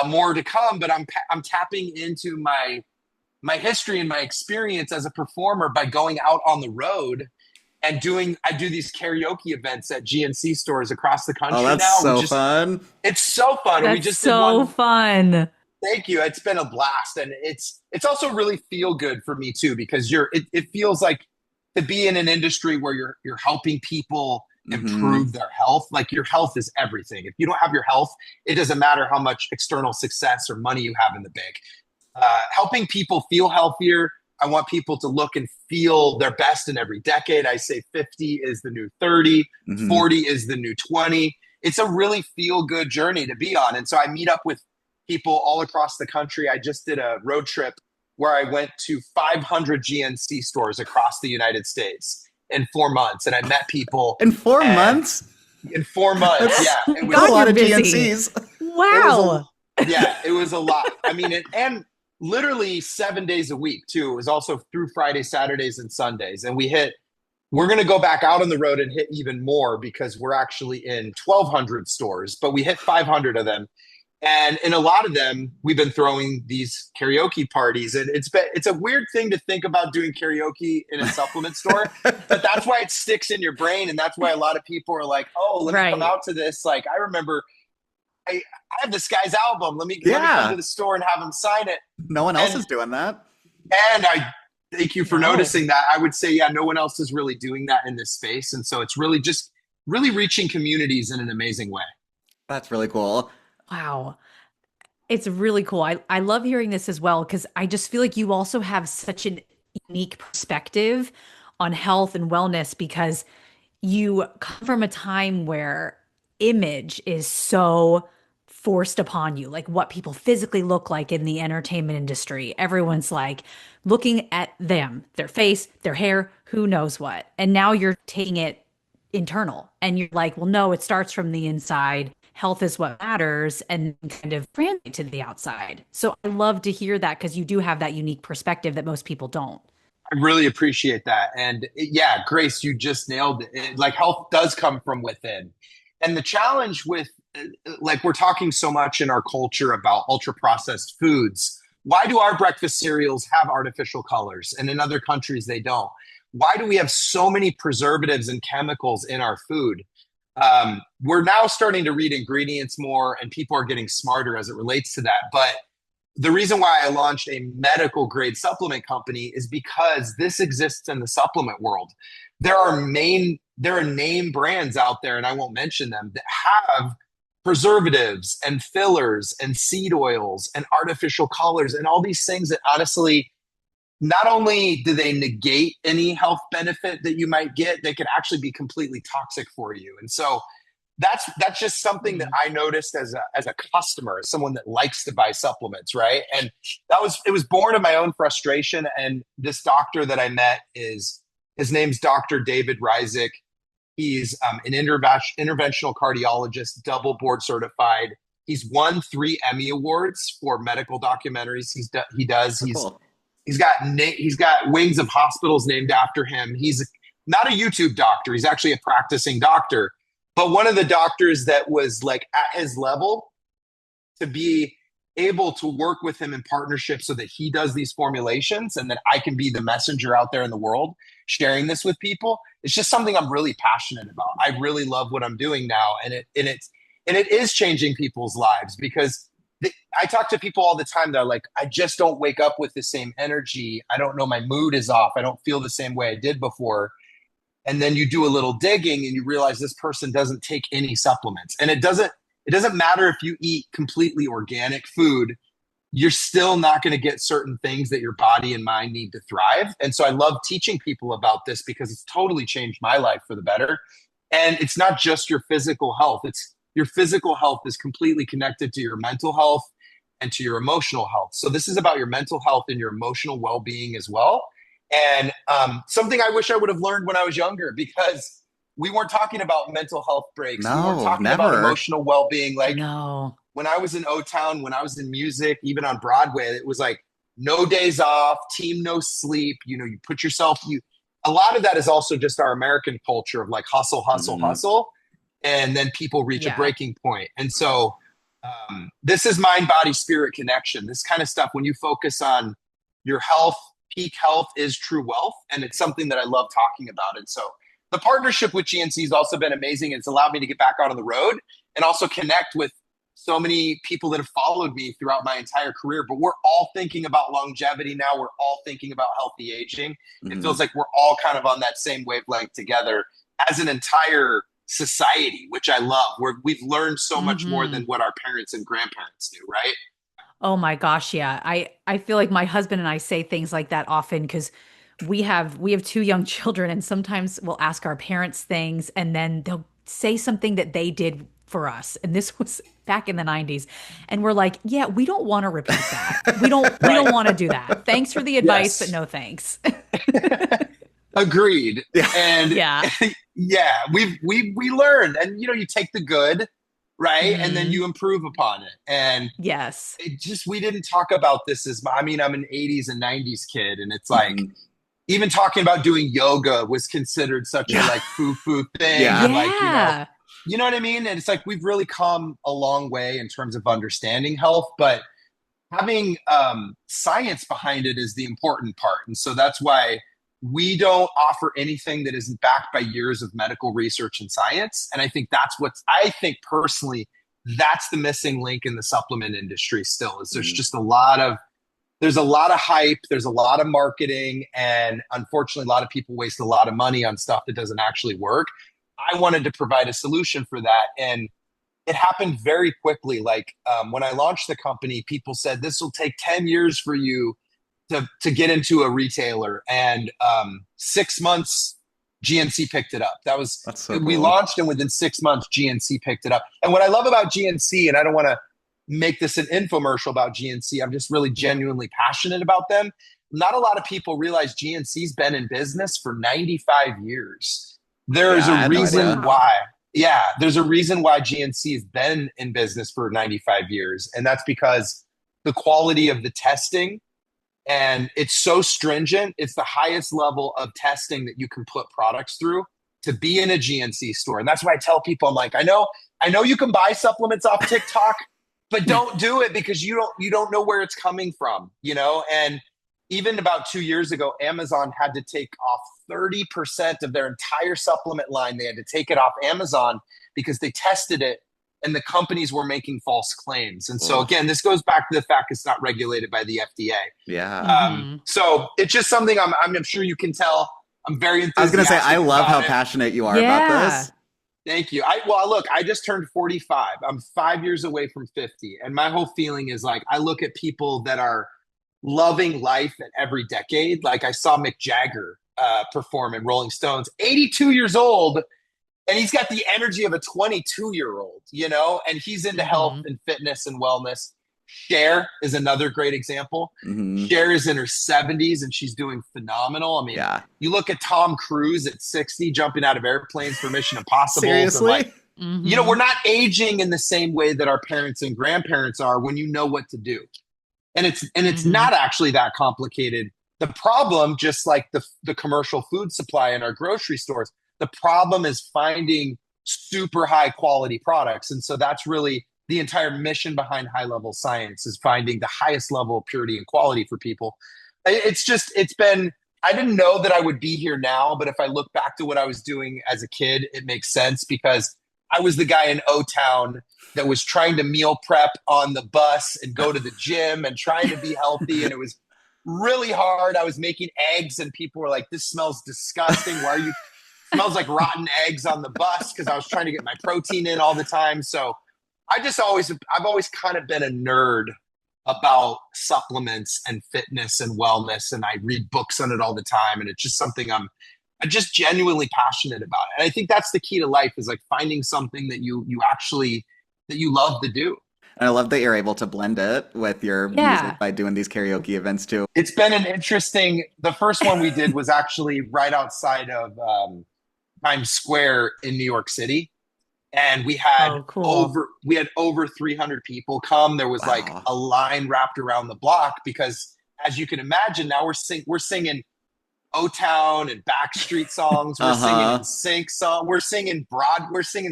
S2: more to come. But I'm tapping into my history and my experience as a performer by going out on the road and I do these karaoke events at GNC stores across the country.
S1: Oh, that's so fun.
S2: It's so fun.
S3: That's
S2: we just
S3: so fun.
S2: Thank you. It's been a blast. And it's also really feel good for me too, because it feels like to be in an industry where you're helping people improve their health. Like, your health is everything. If you don't have your health, it doesn't matter how much external success or money you have in the bank. Helping people feel healthier, I want people to look and feel their best in every decade. I say 50 is the new 30,
S1: Hmm.
S2: 40 is the new 20. It's a really feel good journey to be on. And so I meet up with people all across the country. I just did a road trip where I went to 500 GNC stores across the United States in 4 months. And I met people
S1: In four
S2: and
S1: months?
S2: in 4 months.
S1: That's,
S2: Yeah.
S1: that's a
S3: God,
S1: lot
S3: you're
S1: of
S3: busy.
S1: GNCs.
S2: It was a,
S3: Wow.
S2: yeah, it was a lot. I mean, and literally 7 days a week too. It was also through Friday, Saturdays, and Sundays. And we're going to go back out on the road and hit even more because we're actually in 1,200 stores, but we hit 500 of them. And in a lot of them, we've been throwing these karaoke parties, and it's a weird thing to think about doing karaoke in a supplement store, but that's why it sticks in your brain, and that's why a lot of people are like, "Oh, let me come
S3: Right.
S2: out to this." Like I remember, I have this guy's album. Let me come to
S1: Yeah.
S2: the store and have him sign it.
S1: No one else
S2: And
S1: is doing that.
S2: I thank you for
S3: No.
S2: noticing that. I would say, yeah, no one else is really doing that in this space, and so it's really just really reaching communities in an amazing way.
S1: That's really cool.
S3: Wow. It's really cool. I love hearing this as well because I just feel like you also have such an unique perspective on health and wellness because you come from a time where image is so forced upon you, like what people physically look like in the entertainment industry. Everyone's like looking at them, their face, their hair, who knows what. And now you're taking it internal and you're like, well, no, it starts from the inside. Health is what matters and kind of translate to the outside. So I love to hear that because you do have that unique perspective that most people don't.
S2: I really appreciate that. And yeah, Grace, you just nailed it. Like health does come from within. And the challenge with, like, we're talking so much in our culture about ultra processed foods. Why do our breakfast cereals have artificial colors and in other countries they don't? Why do we have so many preservatives and chemicals in our food? We're now starting to read ingredients more and people are getting smarter as it relates to that. But the reason why I launched a medical grade supplement company is because this exists in the supplement world. There are name brands out there, and I won't mention them, that have preservatives and fillers and seed oils and artificial colors and all these things that honestly, not only do they negate any health benefit that you might get, they could actually be completely toxic for you. And so that's just something that I noticed as a customer, as someone that likes to buy supplements, right? And it was born of my own frustration. And this doctor that I met is his name's Dr. David Ryzik. He's an interventional cardiologist, double board certified. He's won 3 Emmy awards for medical documentaries. He does.
S1: So cool.
S2: He's got wings of hospitals named after him. He's not a YouTube doctor. He's actually a practicing doctor. But one of the doctors that was like at his level to be able to work with him in partnership so that he does these formulations and that I can be the messenger out there in the world sharing this with people. It's just something I'm really passionate about. I really love what I'm doing now. And it is changing people's lives because I talk to people all the time that are like, I just don't wake up with the same energy. I don't know, my mood is off. I don't feel the same way I did before. And then you do a little digging and you realize this person doesn't take any supplements. And it doesn't matter if you eat completely organic food, you're still not going to get certain things that your body and mind need to thrive. And so I love teaching people about this because it's totally changed my life for the better. And it's not just your physical health. It's your physical health is completely connected to your mental health and to your emotional health. So this is about your mental health and your emotional well-being as well. And something I wish I would have learned when I was younger, because we weren't talking about mental health breaks. We weren't
S1: No,
S2: talking about
S1: never.
S2: emotional well-being. Like
S3: No.
S2: when I was in O-Town, when I was in music, even on Broadway, it was like no days off, team no sleep. You know, you put yourself, a lot of that is also just our American culture of like hustle, hustle,
S1: Mhm.
S2: hustle. And then people reach a
S3: Yeah.
S2: breaking point. And so this is mind, body, spirit connection. This kind of stuff, when you focus on your health, peak health is true wealth. And it's something that I love talking about. And so the partnership with GNC has also been amazing. It's allowed me to get back out on the road and also connect with so many people that have followed me throughout my entire career. But we're all thinking about longevity now. We're all thinking about healthy aging. It
S1: Mhm.
S2: feels like we're all kind of on that same wavelength together as an entire society, which I love. We've learned so much more
S3: Mhm.
S2: than what our parents and grandparents knew, right?
S3: Oh my gosh, yeah. I feel like my husband and I say things like that often because we have two young children and sometimes we'll ask our parents things and then they'll say something that they did for us. And this was back in the 90s. And we're like, yeah, we don't want to repeat that. We don't
S2: Right.
S3: want to do that. Thanks for the advice, but
S2: Yes.
S3: no thanks.
S2: Agreed.
S1: Yeah.
S2: And
S3: Yeah.
S2: yeah, we learned, and you take the good, right, and then
S3: Hmm.
S2: you improve upon it. And
S3: Yes.
S2: it just we didn't talk about this as I mean, I'm an 80s and 90s kid, and it's like
S1: Mhm.
S2: even talking about doing yoga was considered such a
S1: Yeah.
S2: like foo thing,
S1: Yeah.
S2: and like
S3: Yeah.
S2: you know what I mean. And it's like we've really come a long way in terms of understanding health, but having science behind it is the important part. And so that's why we don't offer anything that isn't backed by years of medical research and science. And I think that's what I think personally, that's the missing link in the supplement industry still is there's
S1: Mhm.
S2: just a lot of hype, there's a lot of marketing, and unfortunately a lot of people waste a lot of money on stuff that doesn't actually work. I wanted to provide a solution for that, and it happened very quickly. Like when I launched the company, people said this will take 10 years for you to get into a retailer. And 6 months, GNC picked it up.
S1: That's so
S2: We
S1: cool.
S2: launched, and within 6 months, GNC picked it up. And what I love about GNC, and I don't want to make this an infomercial about GNC, I'm just really genuinely passionate about them. Not a lot of people realize GNC's been in business for 95 years. There
S1: Yeah,
S2: is a
S1: I had no
S2: reason
S1: idea.
S3: Wow.
S2: why. Yeah, there's a reason why GNC has been in business for 95 years. And that's because the quality of the testing, and it's so stringent. It's the highest level of testing that you can put products through to be in a GNC store. And that's why I tell people, I'm like, I know you can buy supplements off TikTok, but don't do it because you don't know where it's coming from. And even about 2 years ago, Amazon had to take off 30% of their entire supplement line. They had to take it off Amazon because they tested it and the companies were making false claims. And so
S1: Oh,
S2: again, this goes back to the fact it's not regulated by the FDA.
S1: yeah.
S3: Hmm.
S2: So it's just something I'm sure you can tell. I'm very
S1: I was gonna say, I
S2: enthusiastic
S1: love how
S2: about it.
S1: passionate you are about
S3: Yeah.
S1: this.
S2: Thank you. Look, I just turned 45. I'm 5 years away from 50. And my whole feeling is like I look at people that are loving life at every decade. Like I saw Mick Jagger perform in Rolling Stones, 82 years old, and he's got the energy of a 22-year-old, and he's into health
S3: Hmm.
S2: and fitness and wellness. Cher is another great example.
S1: Hmm.
S2: Cher is in her 70s and she's doing phenomenal. I mean,
S1: Yeah.
S2: you look at Tom Cruise at 60 jumping out of airplanes for Mission Impossibles, and like,
S1: Seriously?
S2: we're
S3: Hmm.
S2: not aging in the same way that our parents and grandparents are when you know what to do. And it's
S3: Hmm.
S2: not actually that complicated. The problem, just like the commercial food supply in our grocery stores, the problem is finding super high quality products. And so that's really the entire mission behind high level science is finding the highest level of purity and quality for people. I didn't know that I would be here now, but if I look back to what I was doing as a kid, it makes sense because I was the guy in O Town that was trying to meal prep on the bus and go to the gym and trying to be healthy. And it was really hard. I was making eggs and people were like, this smells disgusting. Why are you smells like rotten eggs on the bus? Because I was trying to get my protein in all the time. So I've always kind of been a nerd about supplements and fitness and wellness. And I read books on it all the time. And it's just something I'm just genuinely passionate about it. And I think that's the key to life is like finding something that you actually that you love to do.
S1: And I love that you're able to blend it with your music
S3: Yeah.
S1: by doing these karaoke events too.
S2: It's been an interesting. The first one we did was actually right outside of Times Square in New York City, and we had
S3: Oh, cool.
S2: over 300 people come. There was like
S1: Wow.
S2: a line wrapped around the block because, as you can imagine, now we're singing O Town and Backstreet songs. We're singing in
S1: Uh-huh.
S2: sync song. We're singing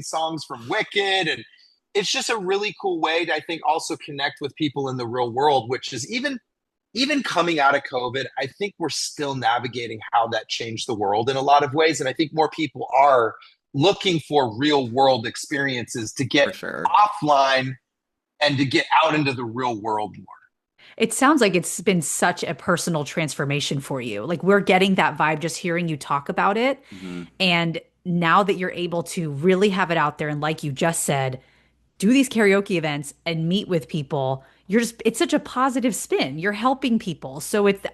S2: songs from Wicked, and it's just a really cool way to I think also connect with people in the real world, which is even coming out of COVID, I think we're still navigating how that changed the world in a lot of ways. And I think more people are looking for real world experiences to get
S1: For sure.
S2: offline and to get out into the real world more.
S3: It sounds like it's been such a personal transformation for you. Like we're getting that vibe just hearing you talk about it.
S1: Hmm.
S3: And now that you're able to really have it out there and like you just said, do these karaoke events and meet with people, you're just, it's such a positive spin. You're helping people. So it's,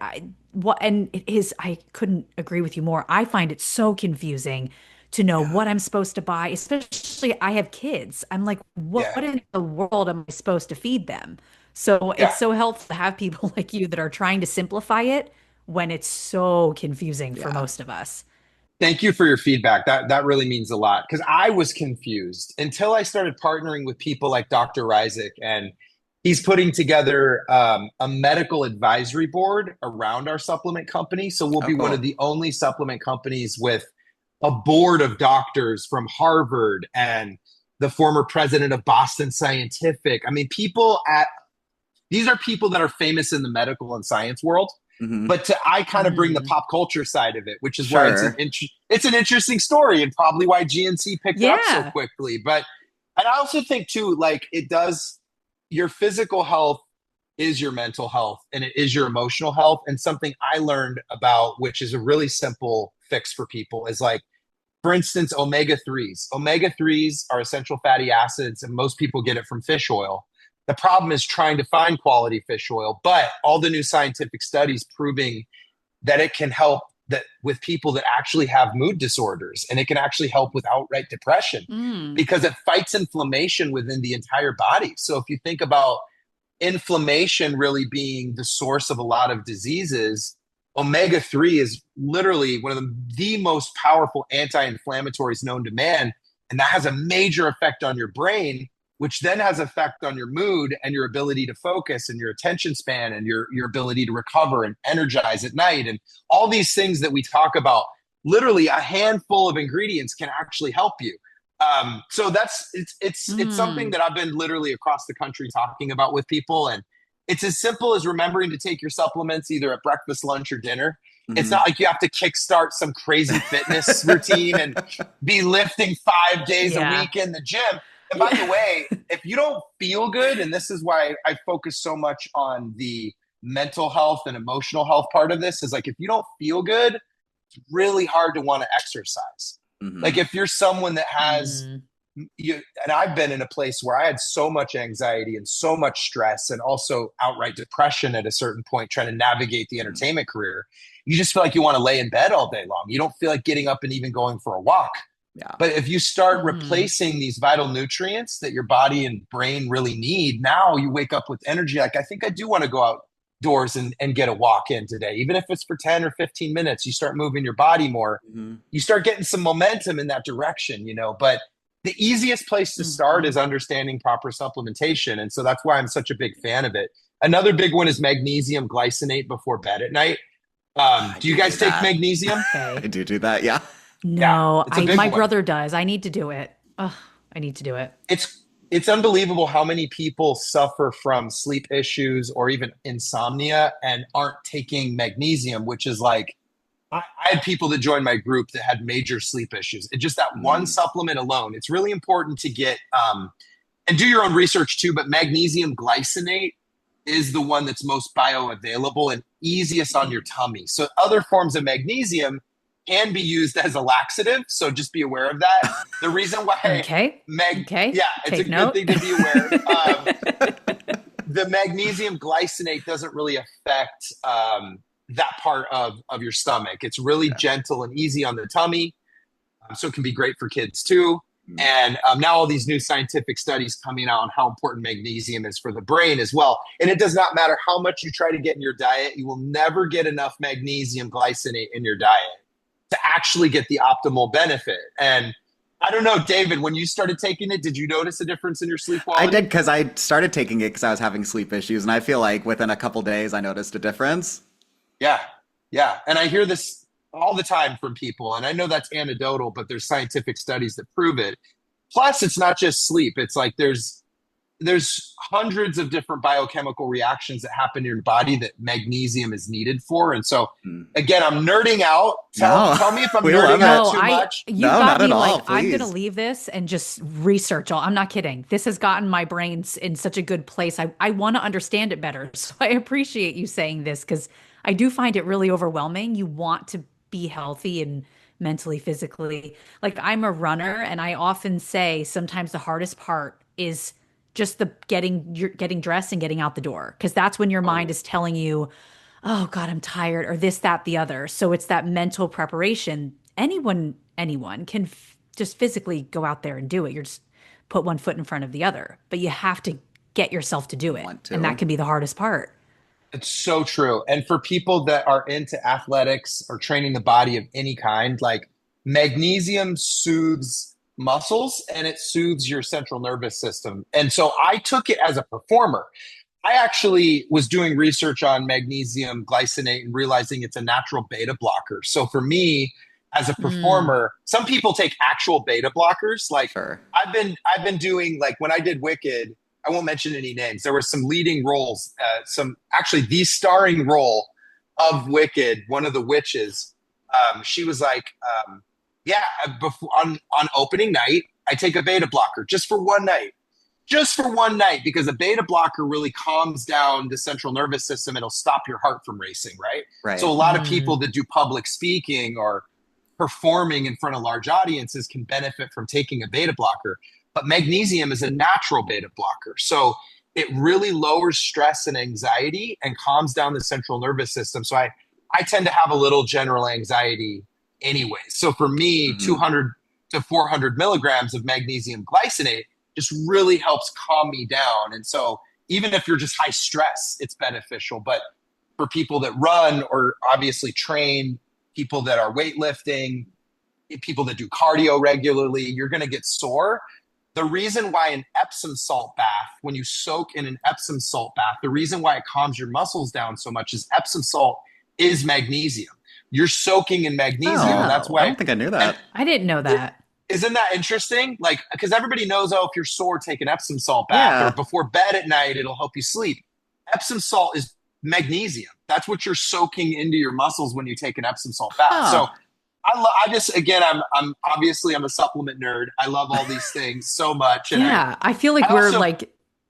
S3: what, and it is, I couldn't agree with you more. I find it so confusing to know
S2: Yeah.
S3: what I'm supposed to buy, especially I have kids. I'm like,
S2: Yeah.
S3: what in the world am I supposed to feed them? So
S2: Yeah.
S3: it's so helpful to have people like you that are trying to simplify it when it's so confusing for
S1: Yeah.
S3: most of us.
S2: Thank you for your feedback. That really means a lot because I was confused until I started partnering with people like Dr. Ryzik, and he's putting together a medical advisory board around our supplement company. So we'll
S1: Oh,
S2: be one of
S1: cool.
S2: the only supplement companies with a board of doctors from Harvard and the former president of Boston Scientific. I mean, people at these are people that are famous in the medical and science world.
S1: Hmm.
S2: But I kind of bring the
S3: Mm.
S2: pop culture side of it, which is why
S1: Sure.
S2: it's an interesting story and probably why GNC picked it up so
S3: Yeah.
S2: quickly. But and I also think too, like it does your physical health is your mental health and it is your emotional health. And something I learned about, which is a really simple fix for people, is like, for instance, omega 3s. Omega 3s are essential fatty acids, and most people get it from fish oil. The problem is trying to find quality fish oil, but all the new scientific studies proving that it can help that with people that actually have mood disorders, and it can actually help with outright depression
S3: Mm.
S2: because it fights inflammation within the entire body. So if you think about inflammation really being the source of a lot of diseases, omega 3 is literally one of the most powerful anti-inflammatories known to man, and that has a major effect on your brain, which then has effect on your mood and your ability to focus and your attention span and your ability to recover and energize at night, and all these things that we talk about. Literally a handful of ingredients can actually help you. So that's it's something
S3: Mm.
S2: that I've been literally across the country talking about with people, and it's as simple as remembering to take your supplements either at breakfast, lunch, or dinner. It's
S1: Hmm.
S2: not like you have to kickstart some crazy fitness routine and be lifting 5 days a
S3: Yeah.
S2: week in the gym. And by the
S3: Yeah.
S2: way, if you don't feel good, and this is why I focus so much on the mental health and emotional health part of this, is like if you don't feel good, it's really hard to want to exercise. Like
S1: Hmm.
S2: if you're someone that has
S3: Mm.
S2: you, and I've been in a place where I had so much anxiety and so much stress and also outright depression at a certain point trying to navigate the entertainment career. You just feel like you want to lay in bed all day long. You don't feel like getting up and even going for a walk.
S1: Yeah.
S2: But if you start
S3: Mm.
S2: replacing these vital nutrients that your body and brain really need, now you wake up with energy. Like, I think I do want to go outdoors and get a walk in today. Even if it's for 10 or 15 minutes, you start moving your body more.
S1: Hmm.
S2: You start getting some momentum in that direction, you know. But the easiest place to start
S3: Mhm.
S2: is understanding proper supplementation. And so that's why I'm such a big fan of it. Another big one is magnesium glycinate before bed at night.
S1: I
S2: Do you
S1: do
S2: guys take
S1: that.
S2: magnesium?
S1: I
S3: Okay.
S1: do that. Yeah.
S2: Yeah,
S3: No,
S2: it's a
S3: I
S2: big
S3: my
S2: one.
S3: brother does. I need to do it. Ugh, I need to do it.
S2: It's unbelievable how many people suffer from sleep issues or even insomnia and aren't taking magnesium, which is like I had people that joined my group that had major sleep issues. And just that one
S1: Mm.
S2: supplement alone, it's really important to get and do your own research too, but magnesium glycinate is the one that's most bioavailable and easiest on your tummy. So other forms of magnesium can be used as a laxative. So just be aware of that. The reason why
S3: Okay.
S2: yeah,
S3: Okay.
S2: it's a
S3: Take
S2: good
S3: note.
S2: thing to be aware of. The magnesium glycinate doesn't really affect that part of your stomach. It's really
S1: Yeah.
S2: gentle and easy on the tummy. So it can be great for kids too.
S1: Mm.
S2: And now all these new scientific studies coming out on how important magnesium is for the brain as well. And it does not matter how much you try to get in your diet, you will never get enough magnesium glycinate in your diet to actually get the optimal benefit. And I don't know, David, when you started taking it, did you notice a difference in your sleep
S1: I did
S2: quality?
S1: because I started taking it because I was having sleep issues, and I feel like within a couple days I noticed a difference.
S2: Yeah. Yeah. And I hear this all the time from people. And I know that's anecdotal, but there's scientific studies that prove it. Plus, it's not just sleep. It's like there's hundreds of different biochemical reactions that happen in your body that magnesium is needed for. And so
S1: Mm.
S2: again, I'm nerding out. Tell
S1: No,
S2: tell me if I'm
S1: we
S2: nerding
S1: love
S2: out
S1: it.
S3: No,
S2: too much.
S3: you
S1: No,
S3: got
S1: not at
S3: me like,
S1: all.
S3: I'm gonna
S1: Please.
S3: leave this and just research all. I'm not kidding. This has gotten my brains in such a good place. I want to understand it better. So I appreciate you saying this because I do find it really overwhelming. You want to be healthy and mentally, physically. Like I'm a runner, and I often say sometimes the hardest part is just the getting dressed and getting out the door, because that's when your mind is telling you, oh God, I'm tired, or this, that, the other. So it's that mental preparation. Anyone can just physically go out there and do it. You're just put one foot in front of the other, but you have to get yourself to do it.
S1: Want to.
S3: And that can be the hardest part.
S2: It's so true. And for people that are into athletics or training the body of any kind, like magnesium soothes muscles and it soothes your central nervous system. And so I took it as a performer. I actually was doing research on magnesium glycinate and realizing it's a natural beta blocker. So for me, as a performer, some people take actual beta blockers. Like
S1: Sure.
S2: I've been doing, like when I did Wicked, I won't mention any names. There were some leading roles, the starring role of Wicked, one of the witches. She was like, before, on opening night, I take a beta blocker just for one night, because a beta blocker really calms down the central nervous system. It'll stop your heart from racing, right?
S1: Right.
S2: So a lot of people that do public speaking or performing in front of large audiences can benefit from taking a beta blocker. But magnesium is a natural beta blocker. So it really lowers stress and anxiety and calms down the central nervous system. So I tend to have a little general anxiety anyway. So for me, 200 to 400 milligrams of magnesium glycinate just really helps calm me down. And so even if you're just high stress, it's beneficial. But for people that run or obviously train, people that are weightlifting, people that do cardio regularly, you're going to get sore. The reason why an Epsom salt bath, when you soak in an Epsom salt bath, the reason why it calms your muscles down so much is Epsom salt is magnesium. You're soaking in magnesium. And that's why
S1: I don't think I knew that.
S3: I didn't know that.
S2: Isn't that interesting? Like, because everybody knows, if you're sore, take an Epsom salt bath, or before bed at night, it'll help you sleep. Epsom salt is magnesium. That's what you're soaking into your muscles when you take an Epsom salt bath. So I just, again, I'm obviously I'm a supplement nerd. I love all these things so much. And
S3: I feel like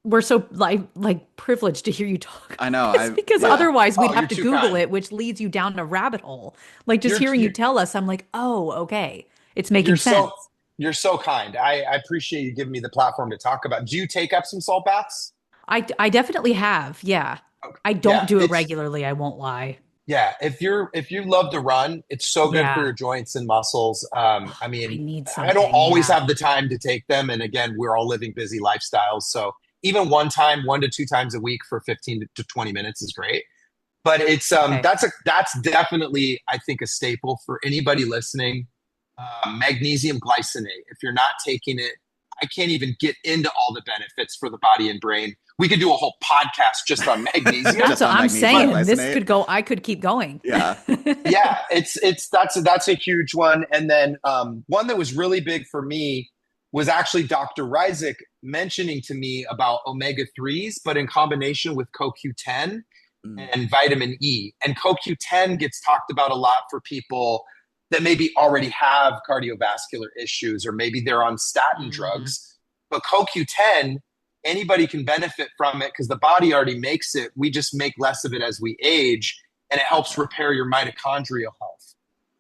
S3: we're so like privileged to hear you talk.
S1: I know.
S3: Because otherwise we'd have to
S2: too
S3: Google
S2: kind.
S3: it, which leads you down a rabbit hole. Like just hearing you tell us, I'm like, oh, okay. It's making sense.
S2: You're so kind. I appreciate you giving me the platform to talk about. Do you take Epsom salt baths?
S3: I definitely have. Yeah. I don't do it regularly. I won't lie.
S2: Yeah. If you love to run, it's so good for your joints and muscles. I mean, I don't always have the time to take them. And again, we're all living busy lifestyles. So even 1 to 2 times a week for 15 to 20 minutes is great. But it's that's definitely, I think, a staple for anybody listening. Magnesium glycinate. If you're not taking it, I can't even get into all the benefits for the body and brain. We could do a whole podcast just on magnesium.
S3: That's what I'm saying. This could go. I could keep going.
S2: Yeah, yeah. That's a huge one. And then one that was really big for me was actually Dr. Ryzik mentioning to me about omega-3s, but in combination with CoQ10 and vitamin E. And CoQ10 gets talked about a lot for people that maybe already have cardiovascular issues, or maybe they're on statin drugs. But CoQ10, anybody can benefit from it because the body already makes it. We just make less of it as we age, and it helps repair your mitochondrial health.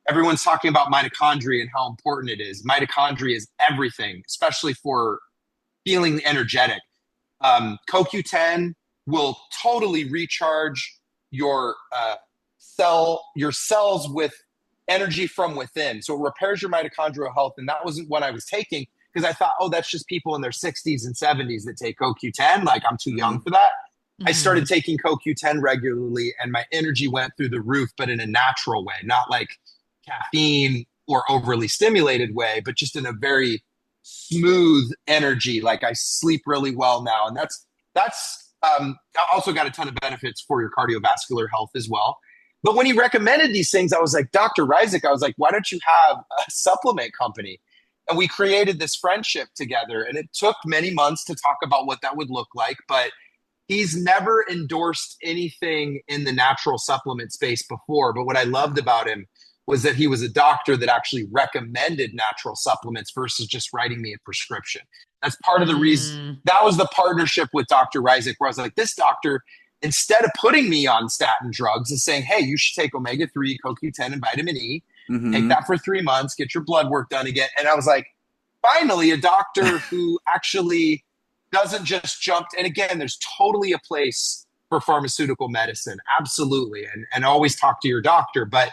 S2: Everyone's talking about mitochondria and how important it is. Mitochondria is everything, especially for feeling energetic. CoQ10 will totally recharge your cells with energy from within. So it repairs your mitochondrial health. And that wasn't what I was taking because I thought, that's just people in their 60s and 70s that take CoQ10. Like, I'm too young for that. I started taking CoQ10 regularly and my energy went through the roof, but in a natural way, not like caffeine or overly stimulated way, but just in a very smooth energy. Like, I sleep really well now. And that's also got a ton of benefits for your cardiovascular health as well. But when he recommended these things, I was like, Dr. Ryzik, I was like, why don't you have a supplement company? And we created this friendship together. And it took many months to talk about what that would look like. But he's never endorsed anything in the natural supplement space before. But what I loved about him was that he was a doctor that actually recommended natural supplements versus just writing me a prescription. That's part of the reason. That was the partnership with Dr. Ryzik, where I was like, this doctor, instead of putting me on statin drugs and saying, hey, you should take omega-3, CoQ10, and vitamin E, take that for 3 months, get your blood work done again. And I was like, finally, a doctor who actually doesn't just jump. And again, there's totally a place for pharmaceutical medicine. Absolutely. And always talk to your doctor. But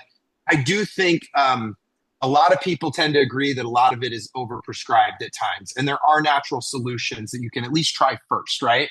S2: I do think a lot of people tend to agree that a lot of it is overprescribed at times. And there are natural solutions that you can at least try first, right?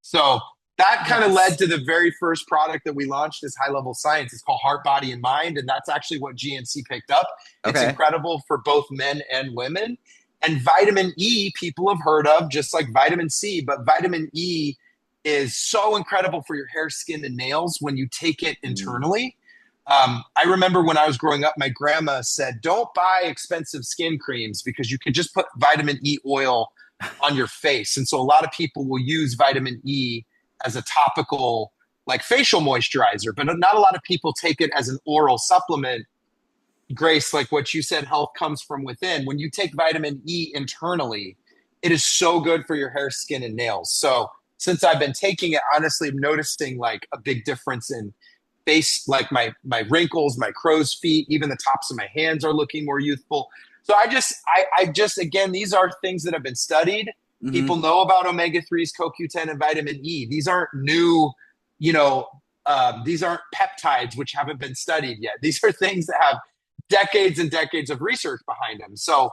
S2: So that kind of led to the very first product that we launched is High Level Science. It's called Heart, Body, and Mind. And that's actually what GNC picked up. It's incredible for both men and women. And vitamin E, people have heard of, just like vitamin C, but vitamin E is so incredible for your hair, skin, and nails when you take it internally. I remember when I was growing up, my grandma said, don't buy expensive skin creams because you can just put vitamin E oil on your face. And so a lot of people will use vitamin E as a topical, like facial moisturizer, but not a lot of people take it as an oral supplement. Grace, like what you said, health comes from within. When you take vitamin E internally, it is so good for your hair, skin, and nails. So since I've been taking it, honestly, I'm noticing like a big difference in face, like my wrinkles, my crow's feet, even the tops of my hands are looking more youthful. So I just, again, these are things that have been studied. Mm-hmm. People know about omega-3s, CoQ10, and vitamin E. These aren't new, these aren't peptides, which haven't been studied yet. These are things that have decades and decades of research behind them. So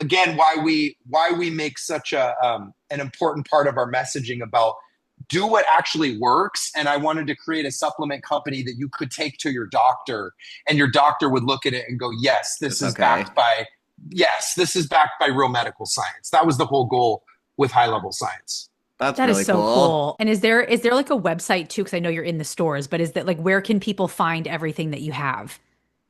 S2: again, why we make such an important part of our messaging about do what actually works. And I wanted to create a supplement company that you could take to your doctor and your doctor would look at it and go, yes, this is backed by real medical science. That was the whole goal with High Level Science.
S3: That really is so cool. And is there like a website too? Because I know you're in the stores, but is that like, where can people find everything that you have?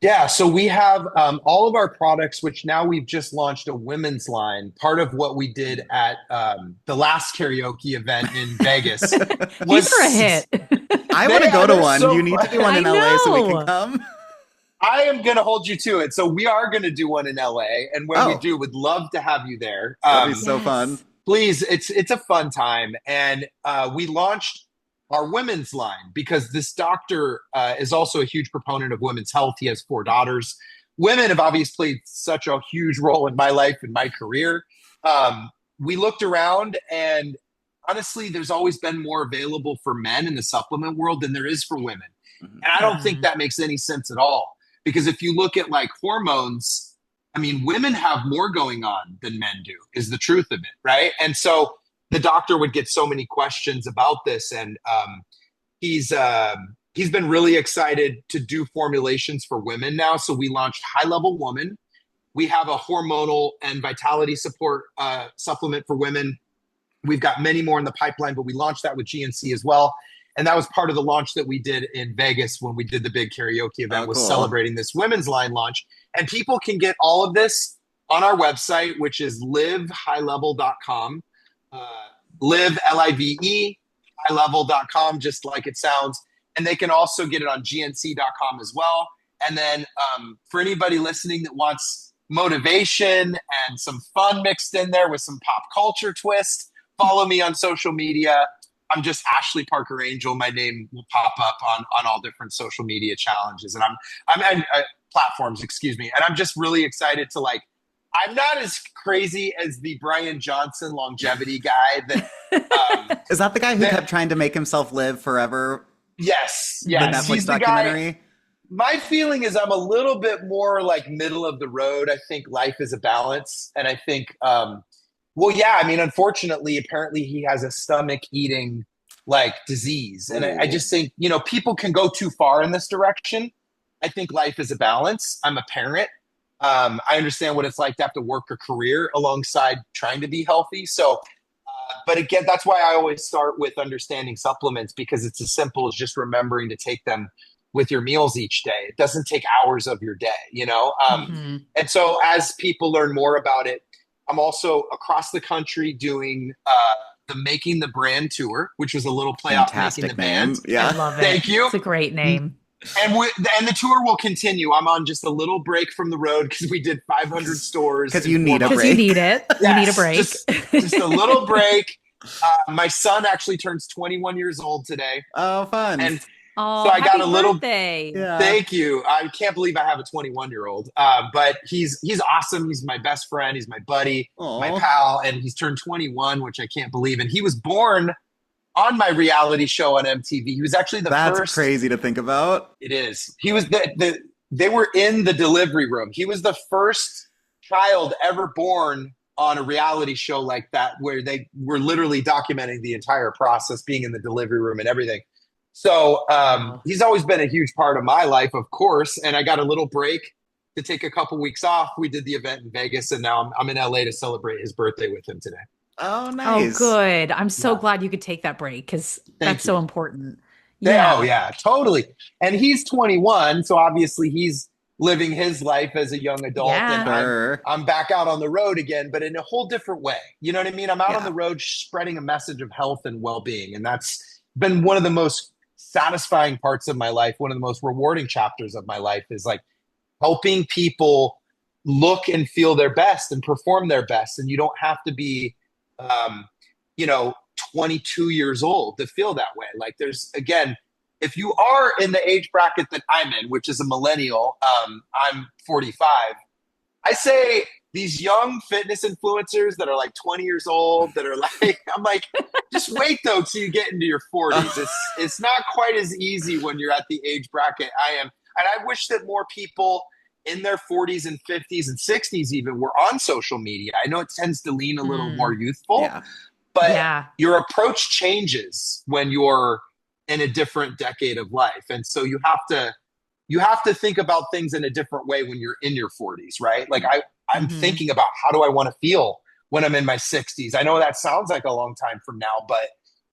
S2: Yeah, so we have all of our products, which now we've just launched a women's line. Part of what we did at the last karaoke event in Vegas
S3: was for a hit.
S1: I want to go to one. You need to do one in LA so we can come.
S2: I am going to hold you to it. So we are going to do one in LA, and when we do, would love to have you there.
S1: That'd be so fun.
S2: Please, it's a fun time, and we launched our women's line because this doctor is also a huge proponent of women's health. He has 4 daughters. Women have obviously played such a huge role in my life and my career. We looked around and honestly, there's always been more available for men in the supplement world than there is for women. And I don't think that makes any sense at all because if you look at like hormones, I mean, women have more going on than men do is the truth of it, right? And so the doctor would get so many questions about this, and he's been really excited to do formulations for women now. So we launched High Level Woman. We have a hormonal and vitality support supplement for women. We've got many more in the pipeline, but we launched that with GNC as well. And that was part of the launch that we did in Vegas when we did the big karaoke event, was celebrating this women's line launch. And people can get all of this on our website, which is livehighlevel.com. Live, L-I-V-E, highlevel.com, just like it sounds. And they can also get it on gnc.com as well. And then for anybody listening that wants motivation and some fun mixed in there with some pop culture twist, follow me on social media. I'm just Ashley Parker Angel. My name will pop up on all different social media challenges and I'm platforms, excuse me. And I'm just really excited to I'm not as crazy as the Brian Johnson longevity guy. That
S1: is that the guy who kept trying to make himself live forever?
S2: Yes.
S1: The Netflix documentary.
S2: Guy, my feeling is I'm a little bit more like middle of the road. I think life is a balance, and I think, unfortunately, apparently he has a stomach eating disease, and I just think people can go too far in this direction. I think life is a balance. I'm a parent. I understand what it's like to have to work a career alongside trying to be healthy. So, but again, that's why I always start with understanding supplements, because it's as simple as just remembering to take them with your meals each day. It doesn't take hours of your day, And so as people learn more about it, I'm also across the country doing the Making the Brand tour, which was a little play off Making the Band.
S1: Yeah.
S3: I love it.
S2: Thank you.
S3: It's a great name.
S2: And the tour will continue. I'm on just a little break from the road because we did 500 stores.
S1: Because you need a break.
S3: Because you need it.
S2: Yes,
S3: you need a break.
S2: Just a little break. My son actually turns 21 years old today.
S1: Oh, fun.
S3: Oh,
S2: So I got
S3: happy
S2: a little.
S3: birthday.
S1: Yeah.
S2: Thank you. I can't believe I have a 21-year-old, but he's awesome. He's my best friend. He's my buddy, my
S1: Aw.
S2: pal, and he's turned 21, which I can't believe. And he was born on my reality show on MTV. He was actually the
S1: That's
S2: first.
S1: crazy to think about.
S2: It is. He was they were in the delivery room. He was the first child ever born on a reality show like that, where they were literally documenting the entire process, being in the delivery room and everything. So
S3: Wow.
S2: he's always been a huge part of my life, of course. And I got a little break to take a couple weeks off. We did the event in Vegas, and now I'm in LA to celebrate his birthday with him today.
S1: Oh,
S3: Oh,
S1: nice.
S3: good. I'm so
S2: Yeah.
S3: glad you could take that break because
S2: Thank
S3: that's so
S2: you.
S3: important.
S2: Oh yeah, totally. And he's 21, so obviously he's living his life as a young adult,
S3: Yeah.
S2: and
S1: Sure.
S2: I'm back out on the road again, but in a whole different way. You know what I mean? I'm out on
S1: Yeah.
S2: the road spreading a message of health and well-being, and that's been one of the most satisfying parts of my life. One of the most rewarding chapters of my life is like helping people look and feel their best and perform their best. And you don't have to be, you know, 22 years old to feel that way. Like there's, again, if you are in the age bracket that I'm in, which is a millennial, I'm 45. I say these young fitness influencers that are like 20 years old, that are like, I'm like, just wait though till you get into your 40s. It's not quite as easy when you're at the age bracket I am. And I wish that more people in their 40s and 50s and 60s even were on social media. I know it tends to lean a little more youthful,
S1: Yeah.
S2: but
S3: Yeah.
S2: your approach changes when you're in a different decade of life. And so you have to think about things in a different way when you're in your 40s, right? Like I'm thinking about, how do I want to feel when I'm in my 60s? I know that sounds like a long time from now, but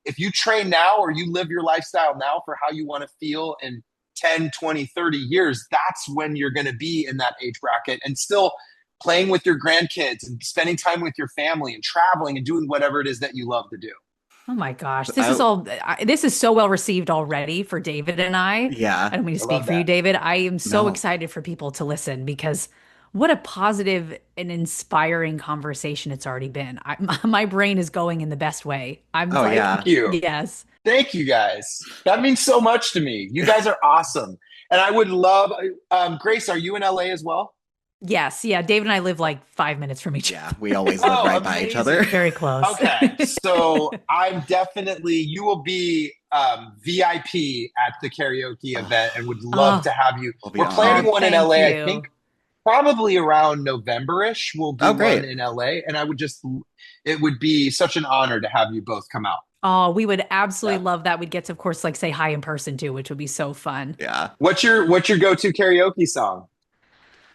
S2: if you train now or you live your lifestyle now for how you want to feel in 10, 20, 30 years, that's when you're going to be in that age bracket and still playing with your grandkids and spending time with your family and traveling and doing whatever it is that you love to do.
S3: Oh my gosh. This is so well received already for David and I.
S1: Yeah.
S3: I don't mean to
S2: I
S3: speak
S2: love
S3: for you,
S2: that.
S3: David. I am so
S1: No.
S3: excited for people to listen because what a positive and inspiring conversation it's already been. My brain is going in the best way. I'm
S1: Oh,
S3: like,
S1: yeah.
S2: Thank you.
S3: yes.
S2: Thank you guys. That means so much to me. You guys are awesome. And I would love, Grace, are you in LA as well?
S3: Yes. Yeah. David and I live like 5 minutes from each other.
S1: Yeah. We always live
S2: Oh,
S1: right by each
S2: amazing.
S1: other.
S3: Very close.
S2: Okay. So you will be VIP at the karaoke event, and would love to have you.
S1: We'll be
S2: We're
S1: honored.
S2: planning one in
S3: Thank
S2: LA,
S3: you.
S2: I think probably around November-ish. We'll do
S1: Oh, great.
S2: one in LA. And it would be such an honor to have you both come out.
S3: Oh, we would absolutely
S2: Yeah.
S3: love that. We'd get to, of course, like say hi in person too, which would be so fun.
S1: Yeah.
S2: What's your go-to karaoke song?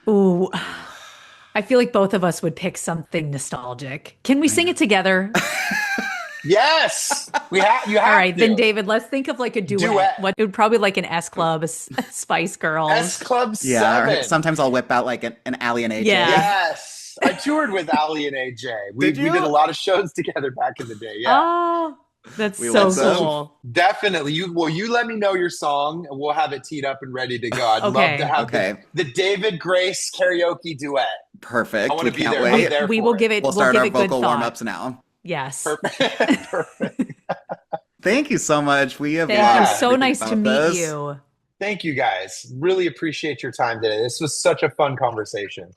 S3: Ooh, I feel like both of us would pick something nostalgic. Can we sing it together?
S2: Yes. You have
S3: All right,
S2: to.
S3: then David, let's think of like a duet. What it would probably like an S Club, Spice Girls.
S2: S Club
S1: Yeah.
S2: 7.
S1: Or sometimes I'll whip out like an Allie and AJ.
S3: Yeah.
S2: Yes. I toured with Ali and AJ. We
S1: Did you?
S2: did a lot of shows together back in the day. Yeah.
S3: Oh, that's
S1: We
S3: so
S1: want some.
S3: cool.
S2: Definitely. You let me know your song and we'll have it teed up and ready to go. I'd
S3: Okay.
S2: love to have
S1: Okay.
S2: the David Grace karaoke duet.
S1: Perfect.
S2: I want
S1: We
S2: to be
S1: can't
S2: there.
S1: wait.
S2: I'm there
S3: We
S2: for
S3: will
S2: it.
S3: give it.
S1: We'll
S3: We'll
S1: start
S3: give
S1: our
S3: it good
S1: vocal
S3: thought.
S1: warm-ups now.
S3: Yes.
S2: Perfect. Perfect.
S1: Thank you so much. We have
S3: Thank
S2: Yeah.
S3: you.
S1: loved
S3: So
S1: everything
S3: nice to
S1: about
S3: meet
S1: this.
S3: you.
S2: Thank you guys. Really appreciate your time today. This was such a fun conversation.